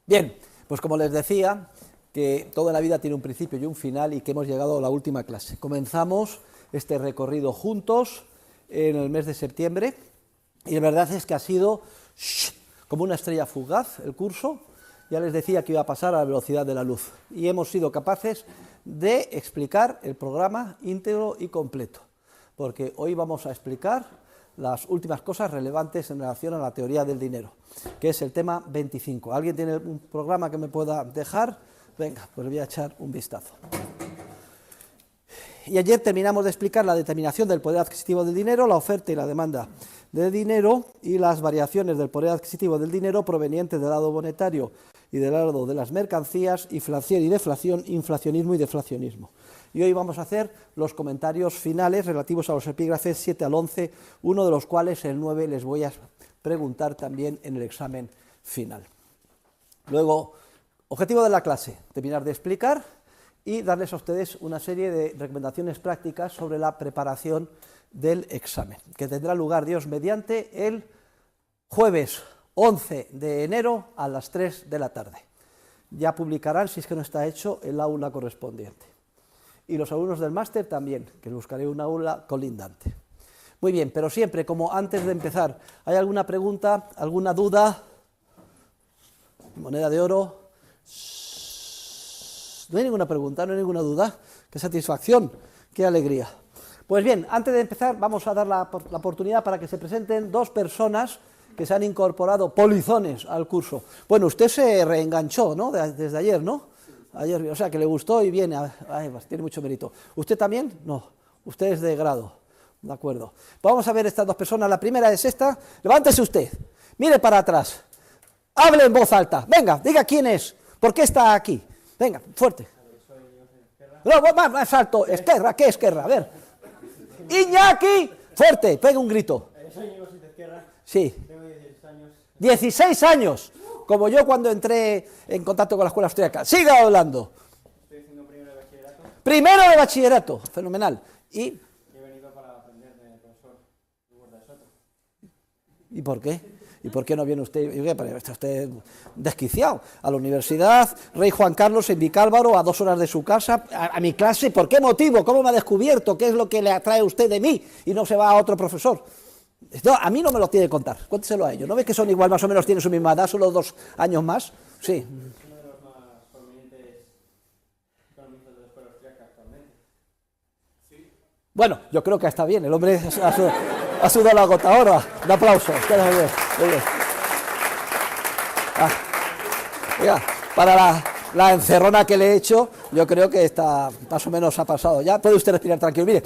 Bien, pues como les decía, que toda la vida tiene un principio y un final y que hemos llegado a la última clase. Comenzamos este recorrido juntos en el mes de septiembre y la verdad es que ha sido como una estrella fugaz el curso. Ya les decía que iba a pasar a la velocidad de la luz y hemos sido capaces de explicar el programa íntegro y completo, porque hoy vamos a explicar las últimas cosas relevantes en relación a la teoría del dinero, que es el tema 25. ¿Alguien tiene un programa que me pueda dejar? Venga, pues le voy a echar un vistazo. Y ayer terminamos de explicar la determinación del poder adquisitivo del dinero, la oferta y la demanda de dinero y las variaciones del poder adquisitivo del dinero provenientes del lado monetario y del lado de las mercancías, inflación y deflación, inflacionismo y deflacionismo. Y hoy vamos a hacer los comentarios finales relativos a los epígrafes 7 al 11, uno de los cuales, el 9, les voy a preguntar también en el examen final. Luego, objetivo de la clase, terminar de explicar y darles a ustedes una serie de recomendaciones prácticas sobre la preparación del examen, que tendrá lugar, Dios mediante, el jueves 11 de enero a las 3 de la tarde. Ya publicarán, si es que no está hecho, el aula correspondiente. Y los alumnos del máster también, que buscaré un aula colindante. Muy bien, pero siempre, como antes de empezar, ¿hay alguna pregunta, alguna duda? Moneda de oro. No hay ninguna pregunta, no hay ninguna duda. ¡Qué satisfacción! ¡Qué alegría! Pues bien, antes de empezar vamos a dar la oportunidad para que se presenten dos personas que se han incorporado, polizones, al curso. Bueno, usted se reenganchó, ¿no? Desde ayer, ¿no? Ayer, o sea, que le gustó y viene. Ay, pues, tiene mucho mérito. ¿Usted también? No. Usted es de grado. De acuerdo. Vamos a ver estas dos personas. La primera es esta. Levántese usted. Mire para atrás. Hable en voz alta. Venga, diga quién es. ¿Por qué está aquí? Venga, fuerte. No, más alto. Esquerra, ¿qué Esquerra? A ver. Iñaki, fuerte, pega un grito. Sí. Tengo 16 años. 16 años, como yo cuando entré en contacto con la escuela austríaca. Siga hablando. Estoy haciendo primero de bachillerato. Primero de bachillerato, fenomenal. Y he venido para aprender del profesor Hugo de Soto. ¿Y por qué? ¿Y por qué no viene usted? Está usted desquiciado. A la Universidad Rey Juan Carlos en Vicálvaro, a 2 horas de su casa, a mi clase. ¿Por qué motivo? ¿Cómo me ha descubierto? ¿Qué es lo que le atrae a usted de mí? Y no se va a otro profesor. No, a mí no me lo tiene que contar. Cuénteselo a ellos. ¿No ve que son igual, más o menos tienen su misma edad, solo 2 años más? Sí. Uno de los más prominentes economistas de la escuela austríaca actualmente. Sí. Bueno, yo creo que está bien. El hombre ha sudado la gota. Ahora, un aplauso. Muy bien. Oiga, para la encerrona que le he hecho, yo creo que está más o menos ha pasado. Ya puede usted respirar tranquilo. Mire,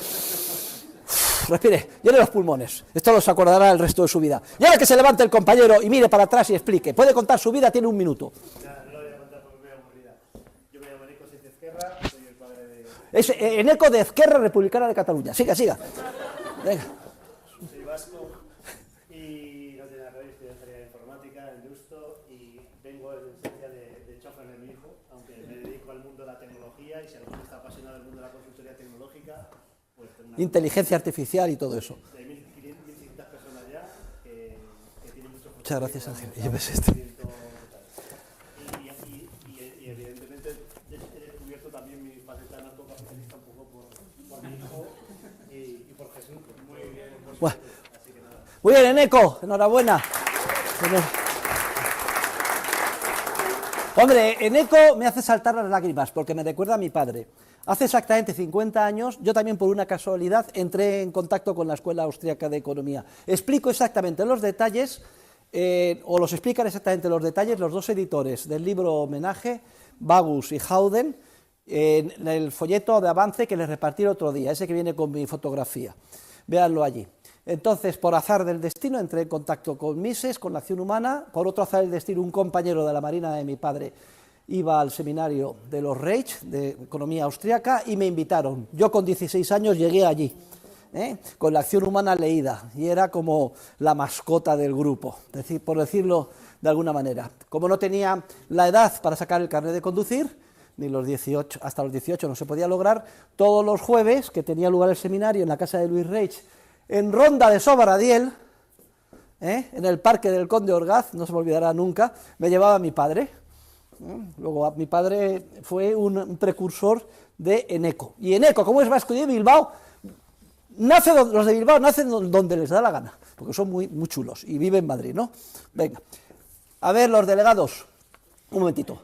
respire, llene los pulmones. Esto los acordará el resto de su vida. Y ahora que se levante el compañero y mire para atrás y explique. Puede contar su vida, tiene 1 minuto. No lo voy a contar porque me voy a morir. Yo me llamo Eneco, soy de Ezquerra, soy el padre de... Es Eneco de Ezquerra Republicana de Cataluña. Siga. Venga. Soy vasco y no tiene nada que ver, estudio ingeniería de informática en Deusto y vengo en esencia de chofer de mi hijo, aunque me dedico al mundo de la tecnología y si alguno está apasionado del mundo de la consultoría tecnológica, pues inteligencia artificial y todo eso. Hay 1.500 personas ya que tienen mucho... Muchas gracias, Ángel. Y evidentemente he descubierto también mi faceta narcocapitalista un poco por mi hijo y por Jesús. Muy bien. Bueno. Así que nada. Muy bien, Eneco, enhorabuena. Hombre, Eneco me hace saltar las lágrimas porque me recuerda a mi padre. Hace exactamente 50 años, yo también por una casualidad entré en contacto con la Escuela Austríaca de Economía. Explico exactamente los detalles, o los explican exactamente los detalles los dos editores del libro Homenaje, Bagus y Howden, en el folleto de avance que les repartí el otro día, ese que viene con mi fotografía. Véanlo allí. Entonces, por azar del destino, entré en contacto con Mises, con la acción humana. Por otro azar del destino, un compañero de la Marina de mi padre iba al seminario de los Reich, de economía austríaca, y me invitaron. Yo con 16 años llegué allí, con la acción humana leída, y era como la mascota del grupo, por decirlo de alguna manera. Como no tenía la edad para sacar el carnet de conducir, ni los 18, hasta los 18 no se podía lograr, todos los jueves, que tenía lugar el seminario en la casa de Luis Reich, en Ronda de Sobaradiel, en el Parque del Conde Orgaz, no se me olvidará nunca, me llevaba mi padre, Luego mi padre fue un precursor de Eneco. Y Eneco, como es vasco y de Bilbao, los de Bilbao nacen donde les da la gana, porque son muy chulos y viven en Madrid, ¿no? Venga, a ver los delegados, un momentito.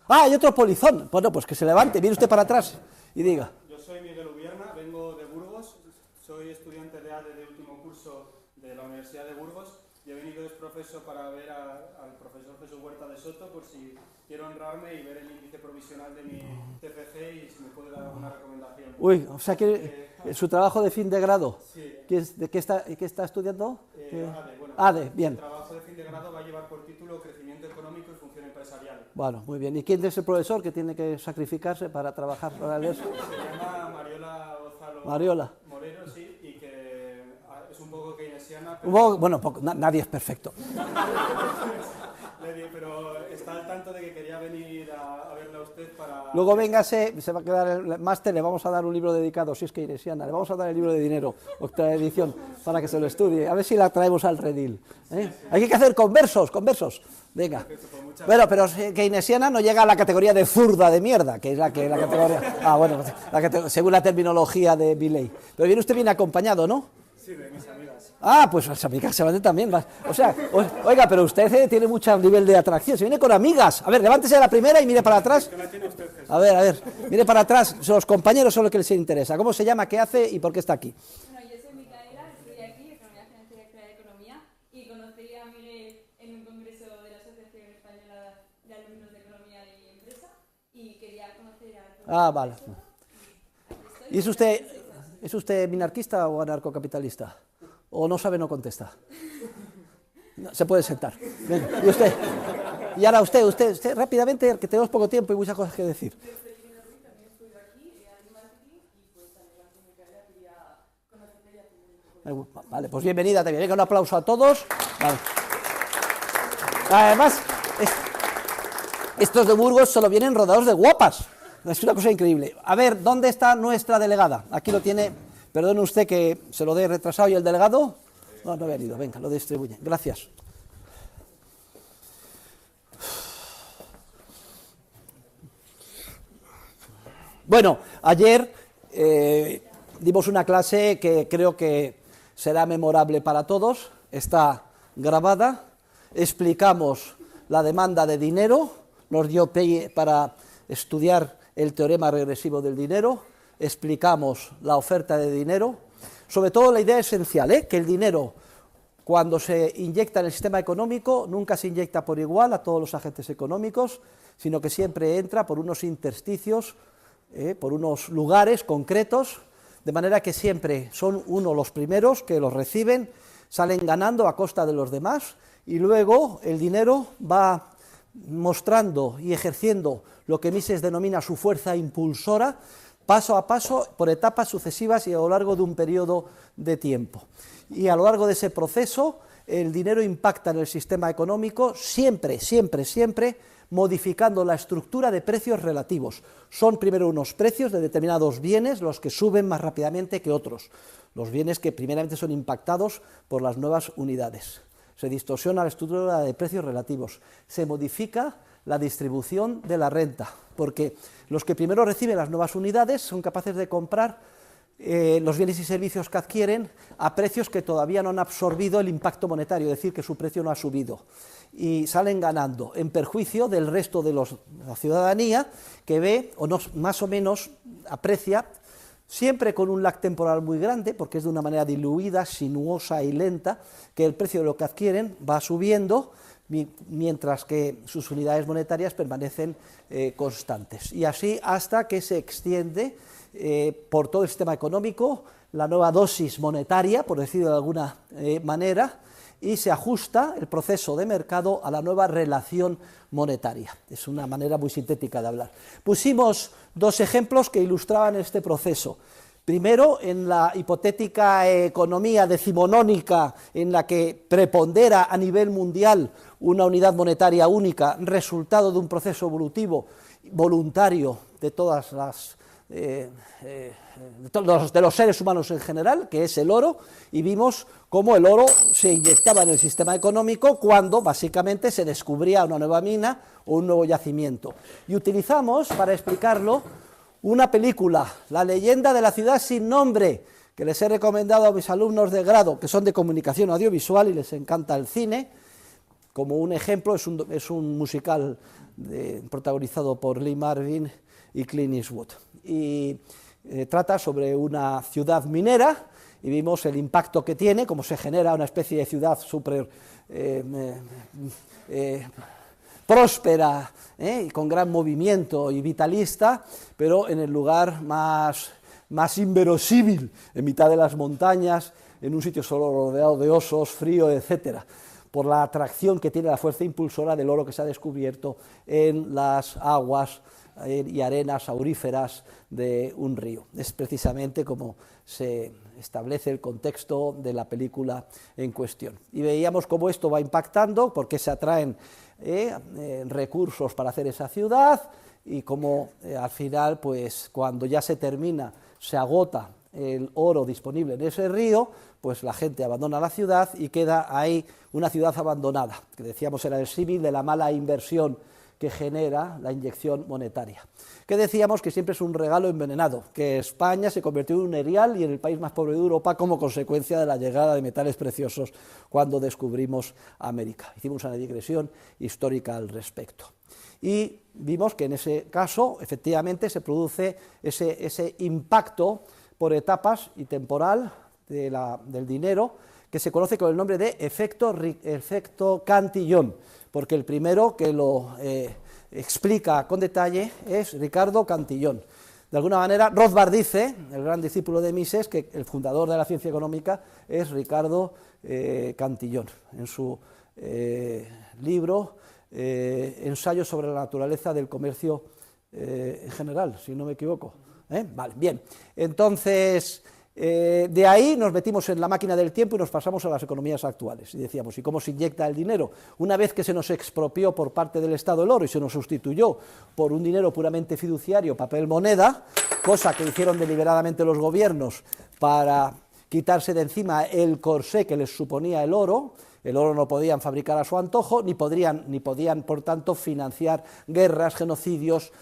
Ah, hay otro polizón. Bueno, pues que se levante, viene usted para atrás y diga. Yo soy Miguel Ubierna, vengo de Burgos, soy estudiante de ADE de último curso de la Universidad de Burgos y he venido de profesor para ver al profesor Jesús Huerta de Soto por si quiero honrarme y ver el índice provisional de mi TFG y si me puede dar alguna recomendación. Uy, o sea que su trabajo de fin de grado, Sí. ¿de qué está estudiando? ADE, bueno, ADE, bien. El trabajo de fin de grado va a llevar por título Crecimiento Económico y Función Empresarial. Bueno, muy bien. ¿Y quién es el profesor que tiene que sacrificarse para trabajar para leer? Se llama Mariola Ozalo Mariola. Moreno, sí, y que es un poco keynesiana, pero... Bueno, nadie es perfecto. Pero está al tanto de que quería venir a verla a usted para... Luego véngase, se va a quedar el máster, le vamos a dar un libro dedicado, si es keynesiana, le vamos a dar el libro de dinero, octava edición, para que se lo estudie, a ver si la traemos al redil. Hay que hacer conversos, venga. Bueno, pero keynesiana no llega a la categoría de zurda de mierda, que es la categoría... Ah, bueno, según la terminología de Milley. Pero viene usted bien acompañado, ¿no? Sí, de mis amigas. Ah, pues las amigas se van también. O sea, oiga, pero usted tiene mucho nivel de atracción. Se viene con amigas. A ver, levántese a la primera y mire para atrás. A ver, mire para atrás. Los compañeros son los que les interesa. ¿Cómo se llama, qué hace y por qué está aquí? Bueno, yo soy Micaela, estoy aquí, Economía Financiera y de Economía, y conocí a Miguel en un congreso de la Asociación Española de Alumnos de Economía y Empresa, y quería conocer a... Ah, vale. ¿Y es usted minarquista o anarcocapitalista? ¿O no sabe, no contesta? No, se puede sentar. Venga, y usted. Y ahora usted, rápidamente, que tenemos poco tiempo y muchas cosas que decir. Vale, pues bienvenida también. Venga, un aplauso a todos. Vale. Además, estos de Burgos solo vienen rodeados de guapas. Es una cosa increíble. A ver, ¿dónde está nuestra delegada? Aquí lo tiene. Perdone usted que se lo dé retrasado. ¿Y el delegado? No ha venido. Venga, lo distribuye. Gracias. Bueno, ayer dimos una clase que creo que será memorable para todos. Está grabada. Explicamos la demanda de dinero. Nos dio pie para estudiar el teorema regresivo del dinero. Explicamos la oferta de dinero. Sobre todo la idea esencial, que el dinero, cuando se inyecta en el sistema económico, nunca se inyecta por igual a todos los agentes económicos, sino que siempre entra por unos intersticios, por unos lugares concretos, de manera que siempre son los primeros que los reciben, salen ganando a costa de los demás, y luego el dinero va mostrando y ejerciendo lo que Mises denomina su fuerza impulsora, paso a paso, por etapas sucesivas y a lo largo de un periodo de tiempo. Y a lo largo de ese proceso, el dinero impacta en el sistema económico siempre modificando la estructura de precios relativos. Son primero unos precios de determinados bienes los que suben más rápidamente que otros, los bienes que primeramente son impactados por las nuevas unidades. Se distorsiona la estructura de precios relativos, se modifica la distribución de la renta, porque los que primero reciben las nuevas unidades son capaces de comprar los bienes y servicios que adquieren a precios que todavía no han absorbido el impacto monetario, es decir, que su precio no ha subido, y salen ganando en perjuicio del resto de la ciudadanía, que ve o no, más o menos aprecia, siempre con un lag temporal muy grande, porque es de una manera diluida, sinuosa y lenta, que el precio de lo que adquieren va subiendo, mientras que sus unidades monetarias permanecen constantes. Y así hasta que se extiende por todo el sistema económico la nueva dosis monetaria, por decirlo de alguna manera, y se ajusta el proceso de mercado a la nueva relación monetaria. Es una manera muy sintética de hablar. Pusimos dos ejemplos que ilustraban este proceso. Primero, en la hipotética economía decimonónica en la que prepondera a nivel mundial una unidad monetaria única, resultado de un proceso evolutivo voluntario de todas las de los seres humanos en general, que es el oro, y vimos cómo el oro se inyectaba en el sistema económico cuando básicamente se descubría una nueva mina o un nuevo yacimiento. Y utilizamos para explicarlo una película, La leyenda de la ciudad sin nombre, que les he recomendado a mis alumnos de grado, que son de comunicación audiovisual y les encanta el cine. Como un ejemplo, es un musical protagonizado por Lee Marvin y Clint Eastwood. Y trata sobre una ciudad minera, y vimos el impacto que tiene, cómo se genera una especie de ciudad súper próspera, y con gran movimiento y vitalista, pero en el lugar más inverosímil, en mitad de las montañas, en un sitio solo rodeado de osos, frío, etcétera, por la atracción que tiene la fuerza impulsora del oro que se ha descubierto en las aguas y arenas auríferas de un río. Es precisamente como se establece el contexto de la película en cuestión. Y veíamos cómo esto va impactando, por qué se atraen recursos para hacer esa ciudad, y cómo al final, pues cuando ya se termina, se agota el oro disponible en ese río, pues la gente abandona la ciudad y queda ahí una ciudad abandonada, que decíamos era el símil de la mala inversión que genera la inyección monetaria. Que decíamos que siempre es un regalo envenenado, que España se convirtió en un erial y en el país más pobre de Europa como consecuencia de la llegada de metales preciosos cuando descubrimos América. Hicimos una digresión histórica al respecto. Y vimos que en ese caso, efectivamente, se produce ese impacto por etapas y temporal del dinero, que se conoce con el nombre de efecto Cantillon, porque el primero que lo explica con detalle es Ricardo Cantillon. De alguna manera, Rothbard dice, el gran discípulo de Mises, que el fundador de la ciencia económica es Ricardo Cantillon, en su libro Ensayo sobre la naturaleza del comercio en general, si no me equivoco. Vale, bien. Entonces, de ahí nos metimos en la máquina del tiempo y nos pasamos a las economías actuales. Y decíamos, ¿y cómo se inyecta el dinero? Una vez que se nos expropió por parte del Estado el oro y se nos sustituyó por un dinero puramente fiduciario, papel moneda, cosa que hicieron deliberadamente los gobiernos para quitarse de encima el corsé que les suponía el oro no podían fabricar a su antojo, ni podían, por tanto, financiar guerras, genocidios,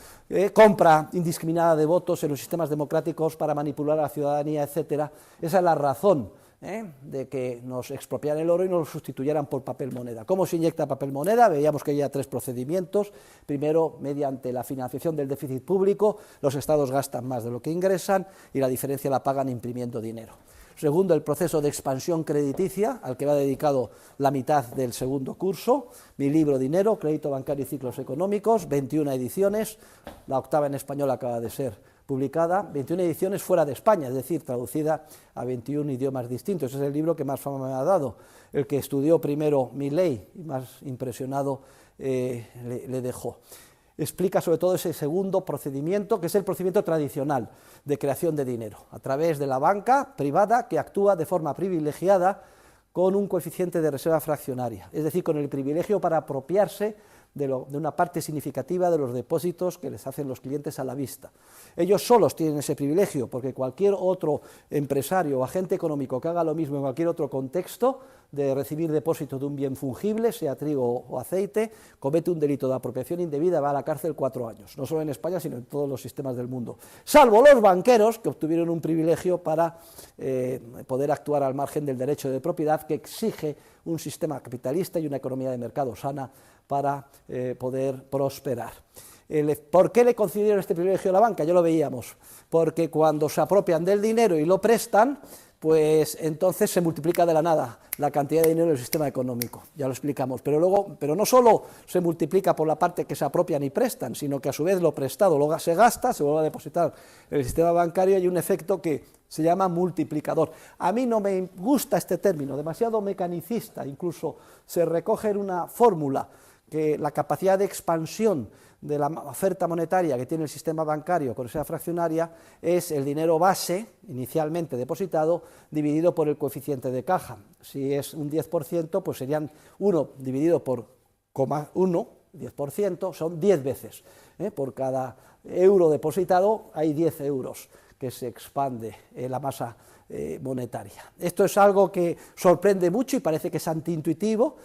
compra indiscriminada de votos en los sistemas democráticos para manipular a la ciudadanía, etcétera. Esa es la razón de que nos expropiaran el oro y nos lo sustituyeran por papel moneda. ¿Cómo se inyecta papel moneda? Veíamos que había tres procedimientos. Primero, mediante la financiación del déficit público, los estados gastan más de lo que ingresan y la diferencia la pagan imprimiendo dinero. Segundo, el proceso de expansión crediticia, al que va dedicado la mitad del segundo curso, mi libro Dinero, Crédito Bancario y Ciclos Económicos, 21 ediciones, la octava en español acaba de ser publicada, 21 ediciones fuera de España, es decir, traducida a 21 idiomas distintos. Ese es el libro que más fama me ha dado. El que estudió primero Milei y más impresionado le dejó. Explica sobre todo ese segundo procedimiento, que es el procedimiento tradicional de creación de dinero, a través de la banca privada que actúa de forma privilegiada con un coeficiente de reserva fraccionaria, es decir, con el privilegio para apropiarse de una parte significativa de los depósitos que les hacen los clientes a la vista. Ellos solos tienen ese privilegio, porque cualquier otro empresario o agente económico que haga lo mismo en cualquier otro contexto de recibir depósitos de un bien fungible, sea trigo o aceite, comete un delito de apropiación indebida, va a la cárcel 4 años, no solo en España, sino en todos los sistemas del mundo, salvo los banqueros, que obtuvieron un privilegio para poder actuar al margen del derecho de propiedad que exige un sistema capitalista y una economía de mercado sana para poder prosperar. ¿Por qué le concedieron este privilegio a la banca? Ya lo veíamos, porque cuando se apropian del dinero y lo prestan, pues entonces se multiplica de la nada la cantidad de dinero del sistema económico, ya lo explicamos, pero no solo se multiplica por la parte que se apropian y prestan, sino que a su vez lo prestado luego se gasta, se vuelve a depositar en el sistema bancario y hay un efecto que se llama multiplicador. A mí no me gusta este término, demasiado mecanicista, incluso se recoge en una fórmula que la capacidad de expansión de la oferta monetaria que tiene el sistema bancario con esa fraccionaria es el dinero base, inicialmente depositado, dividido por el coeficiente de caja. Si es un 10%, pues serían 1 dividido por 0,1, 10%, son 10 veces. Por cada euro depositado hay 10 euros que se expande la masa monetaria. Esto es algo que sorprende mucho y parece que es antiintuitivo,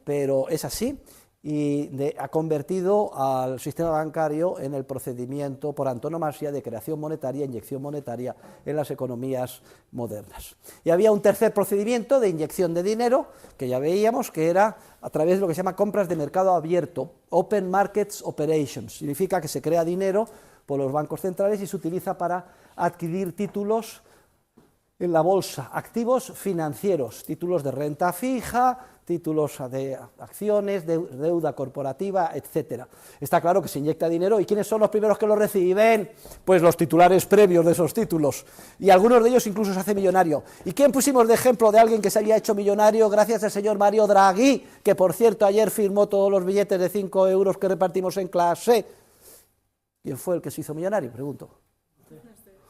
pero es así, y ha convertido al sistema bancario en el procedimiento por antonomasia de creación monetaria, inyección monetaria en las economías modernas. Y había un tercer procedimiento de inyección de dinero, que ya veíamos, que era a través de lo que se llama compras de mercado abierto, Open Markets Operations. Significa que se crea dinero por los bancos centrales y se utiliza para adquirir títulos en la bolsa, activos financieros, títulos de renta fija, títulos de acciones, deuda corporativa, etcétera. Está claro que se inyecta dinero, ¿y quiénes son los primeros que lo reciben? Pues los titulares previos de esos títulos, y algunos de ellos incluso se hace millonario. ¿Y quién pusimos de ejemplo de alguien que se había hecho millonario gracias al señor Mario Draghi, que por cierto ayer firmó todos los billetes de 5 euros que repartimos en clase? ¿Quién fue el que se hizo millonario? Pregunto.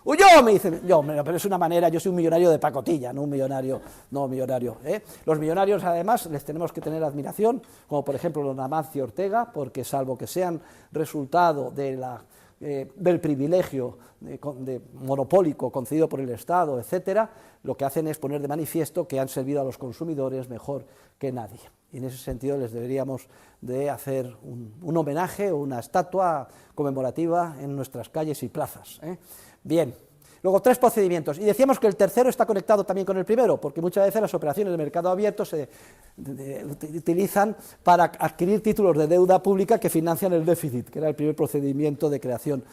Yo, me dice, pero es una manera, yo soy un millonario de pacotilla, no un millonario, Los millonarios, además, les tenemos que tener admiración, como por ejemplo los Amancio Ortega, porque salvo que sean resultado del privilegio de monopólico concedido por el Estado, etcétera, lo que hacen es poner de manifiesto que han servido a los consumidores mejor que nadie. Y en ese sentido les deberíamos de hacer un homenaje o una estatua conmemorativa en nuestras calles y plazas. Bien, luego 3 procedimientos, y decíamos que el tercero está conectado también con el primero, porque muchas veces las operaciones de mercado abierto se utilizan para adquirir títulos de deuda pública que financian el déficit, que era el primer procedimiento de creación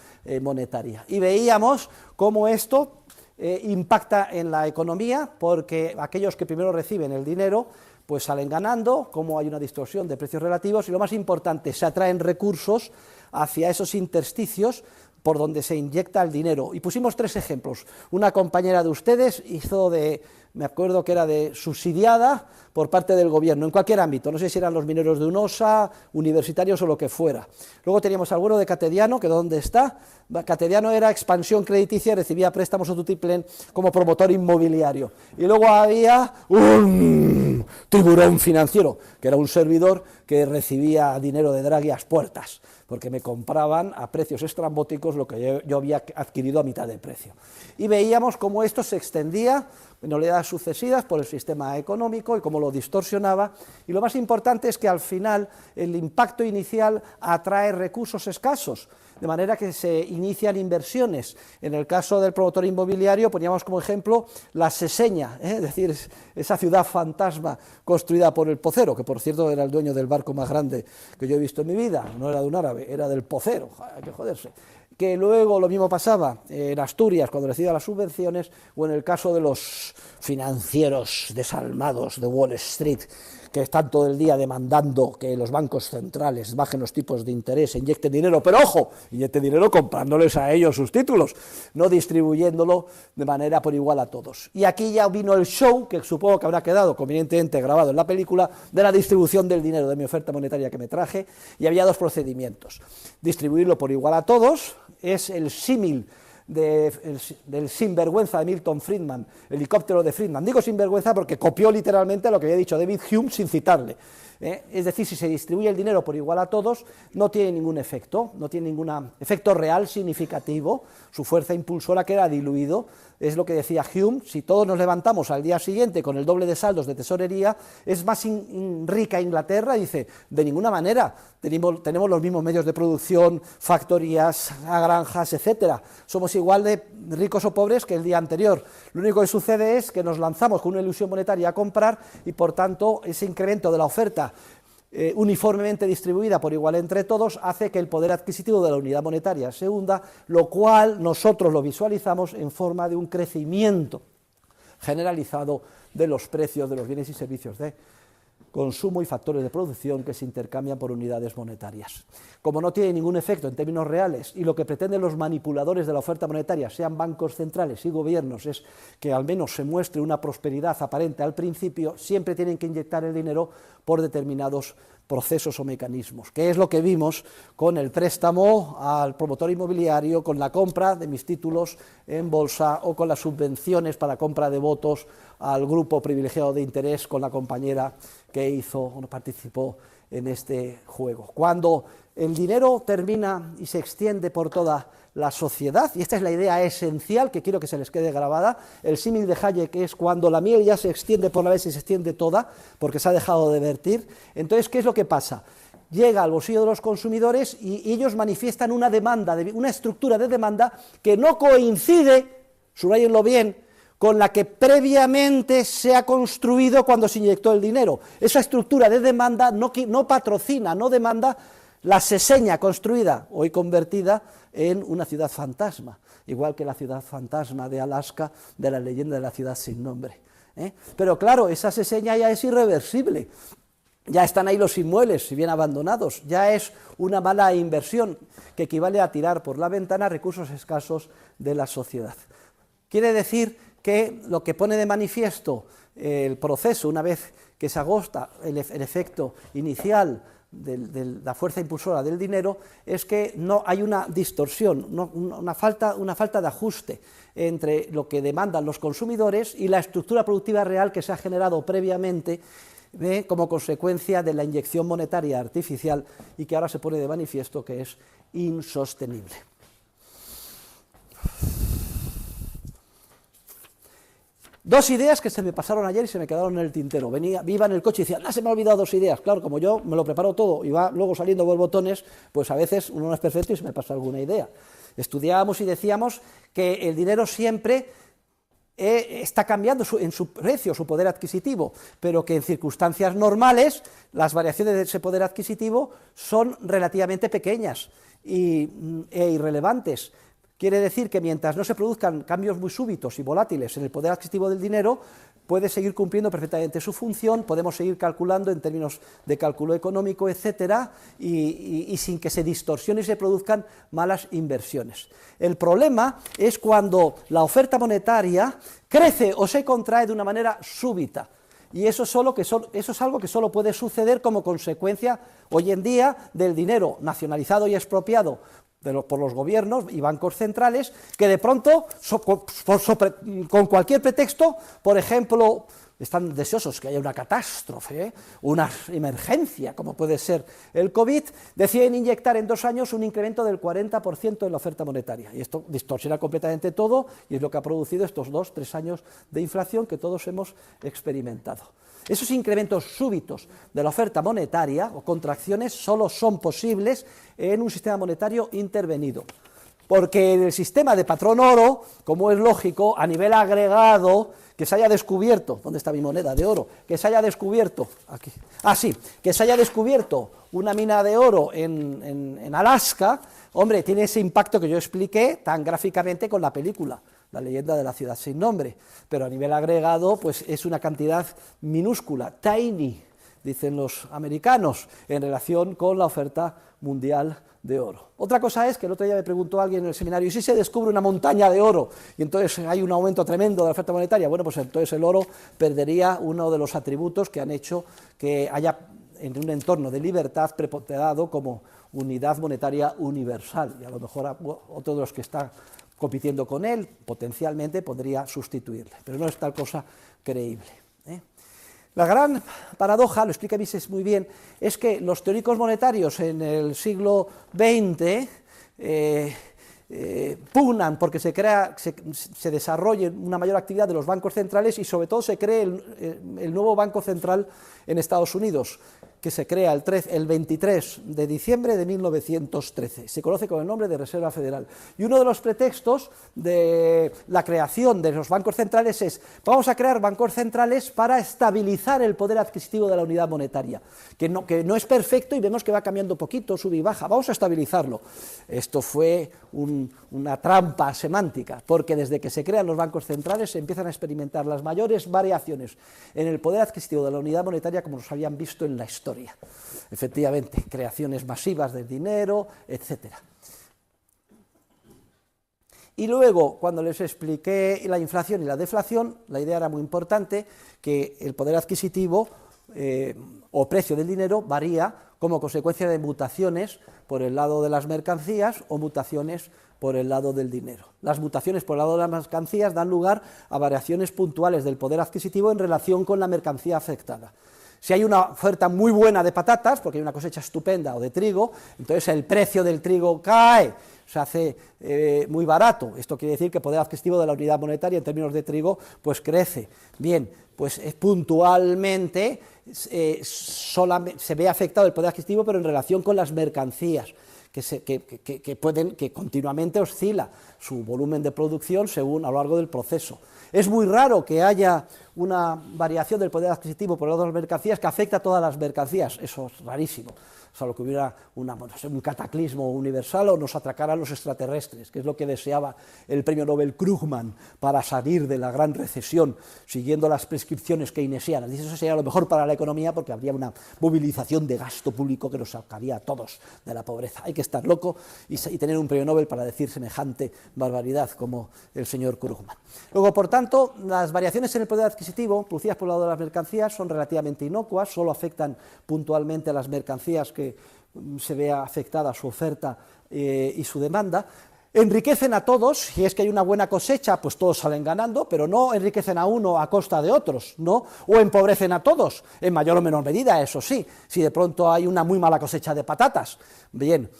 monetaria. Y veíamos cómo esto impacta en la economía, porque aquellos que primero reciben el dinero pues salen ganando, cómo hay una distorsión de precios relativos, y lo más importante, se atraen recursos hacia esos intersticios por donde se inyecta el dinero. Y pusimos 3 ejemplos. Una compañera de ustedes hizo me acuerdo que era de subsidiada por parte del gobierno, en cualquier ámbito, no sé si eran los mineros de UNOSA, universitarios o lo que fuera. Luego teníamos alguno de Catediano, que ¿dónde está? Catediano era expansión crediticia, recibía préstamos o tutiplén como promotor inmobiliario. Y luego había un tiburón financiero, que era un servidor que recibía dinero de Draghi a las puertas, porque me compraban a precios estrambóticos lo que yo había adquirido a mitad de precio. Y veíamos cómo esto se extendía en oleadas sucesivas por el sistema económico y cómo lo distorsionaba, y lo más importante es que al final el impacto inicial atrae recursos escasos, de manera que se inician inversiones. En el caso del promotor inmobiliario poníamos como ejemplo la Seseña, es decir, esa ciudad fantasma construida por el Pocero, que por cierto era el dueño del barco más grande que yo he visto en mi vida, no era de un árabe, era del Pocero, hay que joderse. Que luego lo mismo pasaba en Asturias cuando recibía las subvenciones, o en el caso de los financieros desalmados de Wall Street, que están todo el día demandando que los bancos centrales bajen los tipos de interés, inyecten dinero, pero ojo, inyecten dinero comprándoles a ellos sus títulos, no distribuyéndolo de manera por igual a todos. Y aquí ya vino el show, que supongo que habrá quedado convenientemente grabado en la película, de la distribución del dinero, de mi oferta monetaria que me traje, y había 2 procedimientos. Distribuirlo por igual a todos, es el símil del sinvergüenza de Milton Friedman, el helicóptero de Friedman. Digo sinvergüenza porque copió literalmente lo que había dicho David Hume sin citarle. Es decir, si se distribuye el dinero por igual a todos, no tiene ningún efecto, no tiene ningún efecto real significativo, su fuerza impulsora queda diluido. Es lo que decía Hume, si todos nos levantamos al día siguiente con el doble de saldos de tesorería, es más rica Inglaterra, dice, de ninguna manera, tenemos los mismos medios de producción, factorías, granjas, etcétera, somos igual de ricos o pobres que el día anterior. Lo único que sucede es que nos lanzamos con una ilusión monetaria a comprar y por tanto ese incremento de la oferta uniformemente distribuida por igual entre todos hace que el poder adquisitivo de la unidad monetaria se hunda, lo cual nosotros lo visualizamos en forma de un crecimiento generalizado de los precios de los bienes y servicios de consumo y factores de producción que se intercambian por unidades monetarias. Como no tiene ningún efecto en términos reales y lo que pretenden los manipuladores de la oferta monetaria, sean bancos centrales y gobiernos, es que al menos se muestre una prosperidad aparente al principio, siempre tienen que inyectar el dinero por determinados procesos o mecanismos, que es lo que vimos con el préstamo al promotor inmobiliario, con la compra de mis títulos en bolsa o con las subvenciones para compra de votos al grupo privilegiado de interés con la compañera que participó en este juego. Cuando el dinero termina y se extiende por toda la sociedad, y esta es la idea esencial que quiero que se les quede grabada, el símil de Hayek es cuando la miel ya se extiende por la vez y se extiende toda, porque se ha dejado de vertir. Entonces, ¿qué es lo que pasa? Llega al bolsillo de los consumidores y ellos manifiestan una demanda, una estructura de demanda que no coincide, subrayenlo bien, con la que previamente se ha construido cuando se inyectó el dinero. Esa estructura de demanda no patrocina, no demanda la seseña construida, hoy convertida en una ciudad fantasma, igual que la ciudad fantasma de Alaska, de la leyenda de la ciudad sin nombre. Pero claro, esa seseña ya es irreversible. Ya están ahí los inmuebles, si bien abandonados, ya es una mala inversión que equivale a tirar por la ventana recursos escasos de la sociedad. Quiere decir que lo que pone de manifiesto el proceso, una vez que se agota el efecto inicial de la fuerza impulsora del dinero, es que no hay una distorsión, una falta de ajuste entre lo que demandan los consumidores y la estructura productiva real que se ha generado previamente como consecuencia de la inyección monetaria artificial y que ahora se pone de manifiesto que es insostenible. Dos ideas que se me pasaron ayer y se me quedaron en el tintero. Iba en el coche y decía, se me ha olvidado 2 ideas. Claro, como yo me lo preparo todo y va luego saliendo borbotones, pues a veces uno no es perfecto y se me pasa alguna idea. Estudiábamos y decíamos que el dinero siempre está cambiando en su precio, su poder adquisitivo, pero que en circunstancias normales las variaciones de ese poder adquisitivo son relativamente pequeñas e irrelevantes. Quiere decir que mientras no se produzcan cambios muy súbitos y volátiles en el poder adquisitivo del dinero, puede seguir cumpliendo perfectamente su función, podemos seguir calculando en términos de cálculo económico, etcétera, y sin que se distorsione y se produzcan malas inversiones. El problema es cuando la oferta monetaria crece o se contrae de una manera súbita. Y eso es algo que solo puede suceder como consecuencia hoy en día del dinero nacionalizado y expropiado por los gobiernos y bancos centrales, que de pronto, con cualquier pretexto, por ejemplo, están deseosos que haya una catástrofe, una emergencia, como puede ser el COVID, deciden inyectar en 2 años un incremento del 40% en la oferta monetaria. Y esto distorsiona completamente todo y es lo que ha producido estos 2-3 años de inflación que todos hemos experimentado. Esos incrementos súbitos de la oferta monetaria o contracciones solo son posibles en un sistema monetario intervenido, porque en el sistema de patrón oro, como es lógico, a nivel agregado, que se haya descubierto, ¿dónde está mi moneda de oro? Que se haya descubierto, aquí, que se haya descubierto una mina de oro en Alaska, hombre, tiene ese impacto que yo expliqué tan gráficamente con la película, La leyenda de la ciudad sin nombre, pero a nivel agregado, pues es una cantidad minúscula, tiny, dicen los americanos, en relación con la oferta mundial de oro. Otra cosa es que el otro día me preguntó alguien en el seminario, ¿y si se descubre una montaña de oro y entonces hay un aumento tremendo de la oferta monetaria? Bueno, pues entonces el oro perdería uno de los atributos que han hecho que haya en un entorno de libertad preponderado como unidad monetaria universal, y a lo mejor otro de los que está compitiendo con él potencialmente podría sustituirle, pero no es tal cosa creíble. La gran paradoja, lo explica Mises muy bien, es que los teóricos monetarios en el siglo XX pugnan porque se desarrolle una mayor actividad de los bancos centrales y sobre todo se cree el nuevo Banco Central en Estados Unidos, que se crea el 23 de diciembre de 1913. Se conoce con el nombre de Reserva Federal. Y uno de los pretextos de la creación de los bancos centrales es: vamos a crear bancos centrales para estabilizar el poder adquisitivo de la unidad monetaria, que no es perfecto y vemos que va cambiando poquito, sube y baja, vamos a estabilizarlo. Esto fue una trampa semántica, porque desde que se crean los bancos centrales se empiezan a experimentar las mayores variaciones en el poder adquisitivo de la unidad monetaria como nos habían visto en la historia. Efectivamente, creaciones masivas de dinero, etcétera. Y luego, cuando les expliqué la inflación y la deflación, la idea era muy importante, que el poder adquisitivo o precio del dinero varía como consecuencia de mutaciones por el lado de las mercancías o mutaciones por el lado del dinero. Las mutaciones por el lado de las mercancías dan lugar a variaciones puntuales del poder adquisitivo en relación con la mercancía afectada. Si hay una oferta muy buena de patatas, porque hay una cosecha estupenda, o de trigo, entonces el precio del trigo cae, se hace muy barato. Esto quiere decir que el poder adquisitivo de la unidad monetaria en términos de trigo pues crece. Bien, pues puntualmente se ve afectado el poder adquisitivo, pero en relación con las mercancías, que continuamente oscila su volumen de producción según a lo largo del proceso. Es muy raro que haya una variación del poder adquisitivo por el lado de las mercancías que afecta a todas las mercancías, eso es rarísimo, salvo que hubiera un cataclismo universal o nos atracaran los extraterrestres, que es lo que deseaba el premio Nobel Krugman para salir de la gran recesión, siguiendo las prescripciones keynesianas. Dice, eso sería lo mejor para la economía porque habría una movilización de gasto público que nos sacaría a todos de la pobreza. Hay que estar loco y tener un premio Nobel para decir semejante barbaridad como el señor Krugman. Luego, por tanto, las variaciones en el poder adquisitivo producidas por el lado de las mercancías son relativamente inocuas, solo afectan puntualmente a las mercancías que se vea afectada su oferta y su demanda. Enriquecen a todos, si es que hay una buena cosecha, pues todos salen ganando, pero no enriquecen a uno a costa de otros, ¿no? O empobrecen a todos, en mayor o menor medida, eso sí, si de pronto hay una muy mala cosecha de patatas. Bien.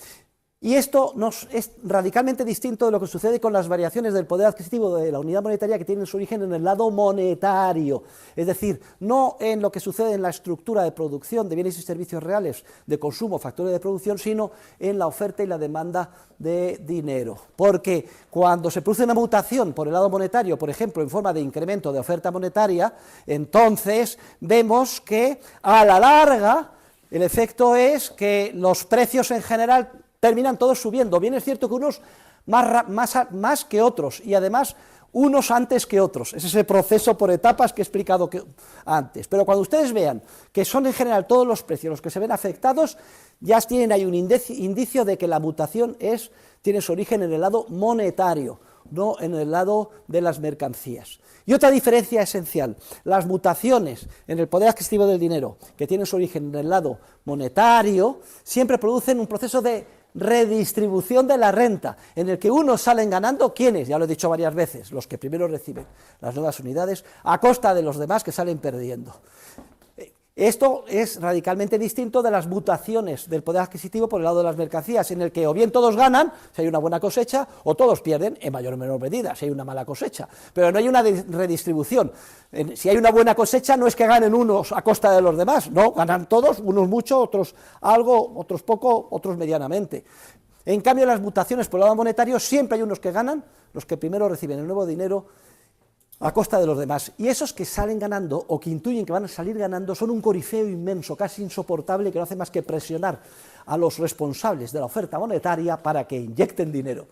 Y esto es radicalmente distinto de lo que sucede con las variaciones del poder adquisitivo de la unidad monetaria que tienen su origen en el lado monetario, es decir, no en lo que sucede en la estructura de producción de bienes y servicios reales, de consumo, factores de producción, sino en la oferta y la demanda de dinero. Porque cuando se produce una mutación por el lado monetario, por ejemplo, en forma de incremento de oferta monetaria, entonces vemos que a la larga el efecto es que los precios en general terminan todos subiendo. Bien es cierto que unos más que otros, y además unos antes que otros. Ese es el proceso por etapas que he explicado antes. Pero cuando ustedes vean que son en general todos los precios los que se ven afectados, ya tienen ahí un indicio de que la mutación tiene su origen en el lado monetario, no en el lado de las mercancías. Y otra diferencia esencial, las mutaciones en el poder adquisitivo del dinero, que tienen su origen en el lado monetario, siempre producen un proceso de redistribución de la renta, en el que unos salen ganando, ¿quiénes? Ya lo he dicho varias veces, los que primero reciben las nuevas unidades, a costa de los demás que salen perdiendo. Esto es radicalmente distinto de las mutaciones del poder adquisitivo por el lado de las mercancías, en el que o bien todos ganan, si hay una buena cosecha, o todos pierden, en mayor o menor medida, si hay una mala cosecha, pero no hay una redistribución. Si hay una buena cosecha, no es que ganen unos a costa de los demás, no, ganan todos, unos mucho, otros algo, otros poco, otros medianamente. En cambio, las mutaciones por el lado monetario, siempre hay unos que ganan, los que primero reciben el nuevo dinero, a costa de los demás, y esos que salen ganando o que intuyen que van a salir ganando son un corifeo inmenso, casi insoportable, que no hace más que presionar a los responsables de la oferta monetaria para que inyecten dinero.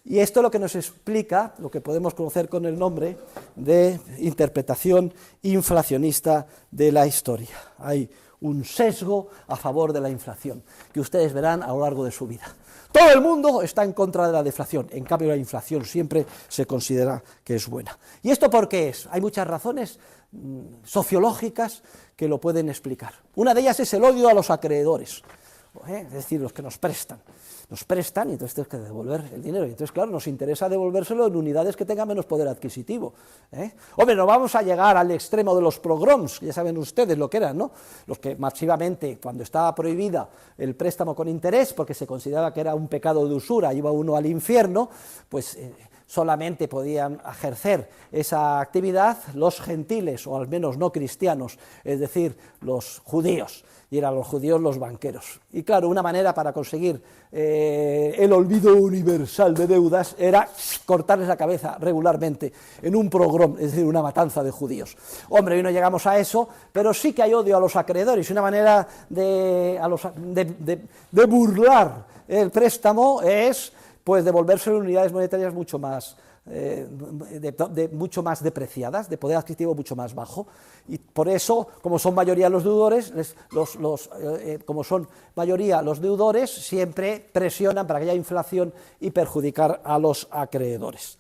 Y esto es lo que nos explica, lo que podemos conocer con el nombre de interpretación inflacionista de la historia. Hay un sesgo a favor de la inflación, que ustedes verán a lo largo de su vida. Todo el mundo está en contra de la deflación, en cambio la inflación siempre se considera que es buena. ¿Y esto por qué es? Hay muchas razones sociológicas que lo pueden explicar. Una de ellas es el odio a los acreedores, es decir, los que nos prestan y entonces tenemos que devolver el dinero, y entonces claro, nos interesa devolvérselo en unidades que tengan menos poder adquisitivo. Hombre, no vamos a llegar al extremo de los pogroms, ya saben ustedes lo que eran, ¿no? Los que masivamente, cuando estaba prohibida el préstamo con interés, porque se consideraba que era un pecado de usura, iba uno al infierno, pues solamente podían ejercer esa actividad los gentiles, o al menos no cristianos, es decir, los judíos, y eran los judíos los banqueros. Y claro, una manera para conseguir el olvido universal de deudas era cortarles la cabeza regularmente en un pogrom, es decir, una matanza de judíos. Hombre, hoy no llegamos a eso, pero sí que hay odio a los acreedores, y una manera de burlar el préstamo es pues devolvérselo en unidades monetarias mucho más depreciadas, de poder adquisitivo mucho más bajo, y por eso, como son mayoría los deudores, siempre presionan para que haya inflación y perjudicar a los acreedores.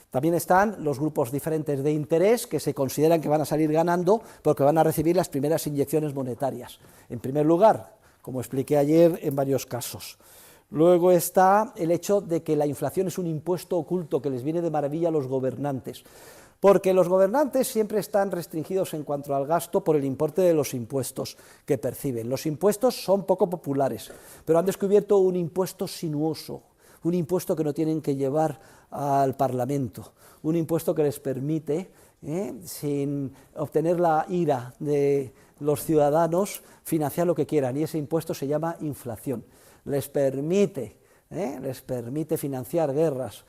También están los grupos diferentes de interés que se consideran que van a salir ganando porque van a recibir las primeras inyecciones monetarias. En primer lugar, como expliqué ayer en varios casos. Luego está el hecho de que la inflación es un impuesto oculto que les viene de maravilla a los gobernantes. Porque los gobernantes siempre están restringidos en cuanto al gasto por el importe de los impuestos que perciben. Los impuestos son poco populares, pero han descubierto un impuesto sinuoso, un impuesto que no tienen que llevar al Parlamento, un impuesto que les permite, sin obtener la ira de los ciudadanos, financiar lo que quieran, y ese impuesto se llama inflación. Les permite financiar guerras,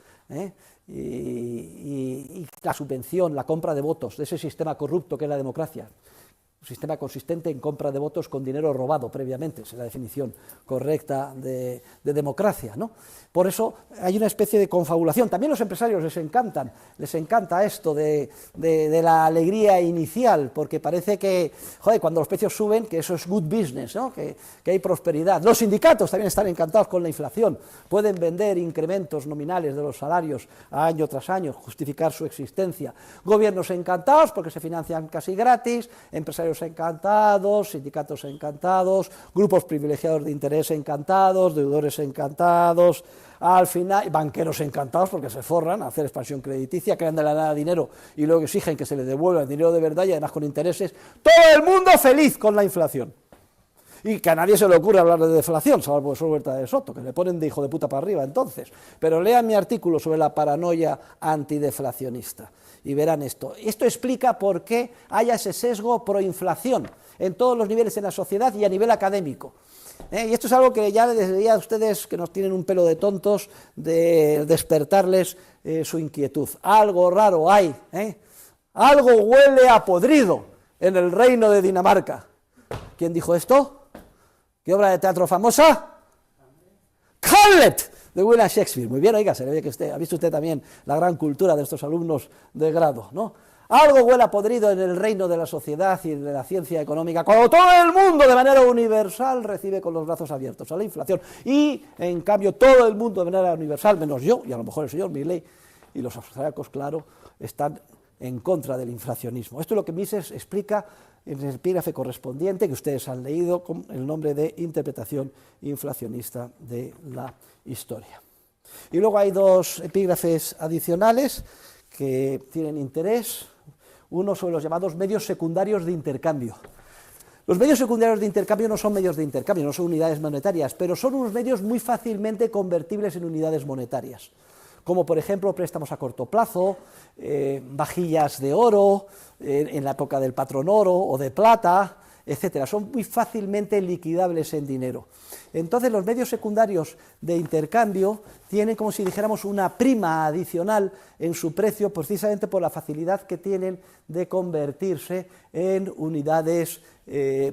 y la subvención, la compra de votos de ese sistema corrupto que es la democracia, un sistema consistente en compra de votos con dinero robado previamente, esa es la definición correcta de democracia, ¿no? Por eso hay una especie de confabulación. También los empresarios les encanta esto de la alegría inicial, porque parece que, joder, cuando los precios suben, que eso es good business, ¿no? Que hay prosperidad. Los sindicatos también están encantados con la inflación, pueden vender incrementos nominales de los salarios año tras año, justificar su existencia. Gobiernos encantados porque se financian casi gratis, empresarios encantados, sindicatos encantados, grupos privilegiados de interés encantados, deudores encantados, al final banqueros encantados porque se forran a hacer expansión crediticia, crean de la nada dinero y luego exigen que se les devuelva el dinero de verdad y además con intereses. Todo el mundo feliz con la inflación. Y que a nadie se le ocurre hablar de deflación, salvo el profesor Huerta de Soto, que le ponen de hijo de puta para arriba entonces. Pero lean mi artículo sobre la paranoia antideflacionista y verán esto. Esto explica por qué hay ese sesgo proinflación en todos los niveles en la sociedad y a nivel académico. Y esto es algo que ya les debería a ustedes, que nos tienen un pelo de tontos, de despertarles su inquietud. Algo raro hay, algo huele a podrido en el reino de Dinamarca. ¿Quién dijo esto? ¿Qué obra de teatro famosa? Hamlet, de William Shakespeare. Muy bien, oiga, se le ve que ha visto usted también la gran cultura de estos alumnos de grado, ¿no? Algo huele a podrido en el reino de la sociedad y de la ciencia económica, cuando todo el mundo de manera universal recibe con los brazos abiertos a la inflación, y en cambio todo el mundo de manera universal, menos yo, y a lo mejor el señor Milley y los austriacos, claro, están en contra del inflacionismo. Esto es lo que Mises explica en el epígrafe correspondiente, que ustedes han leído con el nombre de Interpretación inflacionista de la historia. Y luego hay dos epígrafes adicionales que tienen interés, uno sobre los llamados medios secundarios de intercambio. Los medios secundarios de intercambio no son medios de intercambio, no son unidades monetarias, pero son unos medios muy fácilmente convertibles en unidades monetarias, como por ejemplo préstamos a corto plazo, vajillas de oro, en la época del patrón oro o de plata, etcétera. Son muy fácilmente liquidables en dinero. Entonces los medios secundarios de intercambio tienen, como si dijéramos, una prima adicional en su precio, precisamente por la facilidad que tienen de convertirse en unidades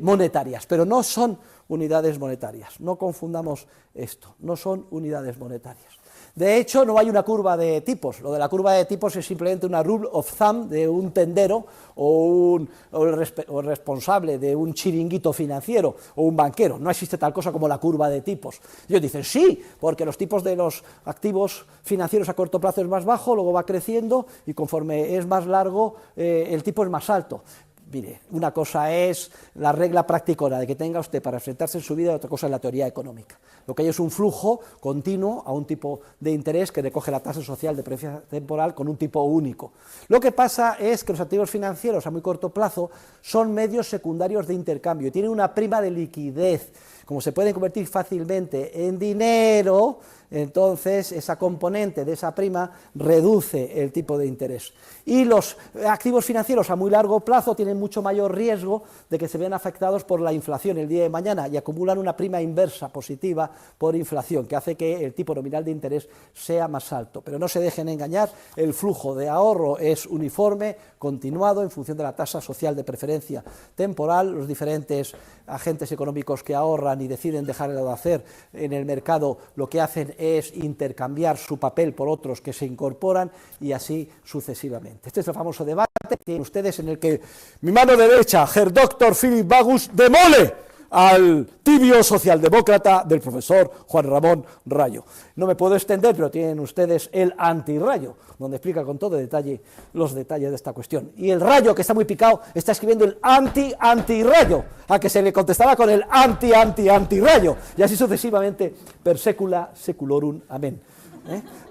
monetarias, pero no son unidades monetarias, no confundamos esto, no son unidades monetarias. De hecho, no hay una curva de tipos. Lo de la curva de tipos es simplemente una rule of thumb de un tendero o el responsable de un chiringuito financiero o un banquero. No existe tal cosa como la curva de tipos. Ellos dicen sí, porque los tipos de los activos financieros a corto plazo es más bajo, luego va creciendo y conforme es más largo el tipo es más alto. Mire, una cosa es la regla practicona de que tenga usted para enfrentarse en su vida, y otra cosa es la teoría económica. Lo que hay es un flujo continuo a un tipo de interés que recoge la tasa social de preferencia temporal con un tipo único. Lo que pasa es que los activos financieros a muy corto plazo son medios secundarios de intercambio y tienen una prima de liquidez. Como se pueden convertir fácilmente en dinero, entonces esa componente de esa prima reduce el tipo de interés. Y los activos financieros a muy largo plazo tienen mucho mayor riesgo de que se vean afectados por la inflación el día de mañana y acumulan una prima inversa positiva por inflación, que hace que el tipo nominal de interés sea más alto. Pero no se dejen engañar, el flujo de ahorro es uniforme, continuado, en función de la tasa social de preferencia temporal. Los diferentes agentes económicos que ahorran y deciden dejarlo de hacer en el mercado, lo que hacen es intercambiar su papel por otros que se incorporan y así sucesivamente. Este es el famoso debate que tienen ustedes en el que mi mano derecha, Herr Dr. Philipp Bagus, demole al tibio socialdemócrata del profesor Juan Ramón Rayo. No me puedo extender, pero tienen ustedes el antirrayo, donde explica con todo detalle los detalles de esta cuestión. Y el Rayo, que está muy picado, está escribiendo el anti-antirrayo, a que se le contestaba con el anti-anti-antirrayo, y así sucesivamente, per secula seculorum, amén.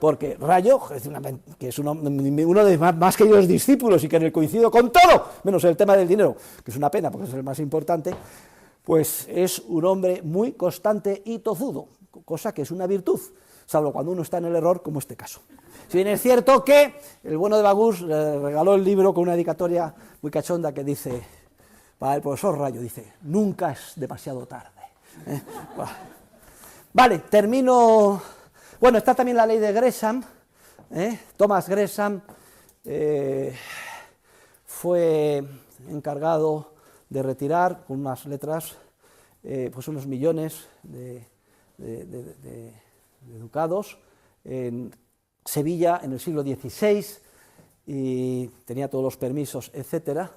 Porque Rayo, que es uno de más queridos discípulos y que en el coincido con todo, menos el tema del dinero, que es una pena porque es el más importante, pues es un hombre muy constante y tozudo, cosa que es una virtud, salvo cuando uno está en el error, como este caso. Si bien es cierto que el bueno de Bagús le regaló el libro con una dedicatoria muy cachonda que dice, para el profesor Rayo, dice, nunca es demasiado tarde. Vale, termino. Bueno, está también la ley de Gresham. Thomas Gresham fue encargado de retirar con unas letras pues unos millones de ducados en Sevilla en el siglo XVI, y tenía todos los permisos, etcétera,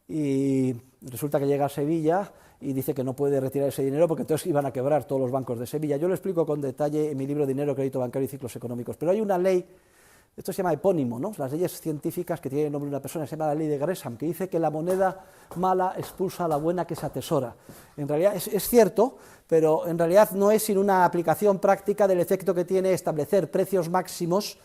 y resulta que llega a Sevilla y dice que no puede retirar ese dinero porque entonces iban a quebrar todos los bancos de Sevilla. Yo lo explico con detalle en mi libro Dinero, Crédito Bancario y Ciclos Económicos, pero hay una ley, esto se llama epónimo, ¿no? Las leyes científicas que tienen el nombre de una persona, se llama la ley de Gresham, que dice que la moneda mala expulsa a la buena que se atesora. En realidad es cierto, pero en realidad no es sino una aplicación práctica del efecto que tiene establecer precios máximos,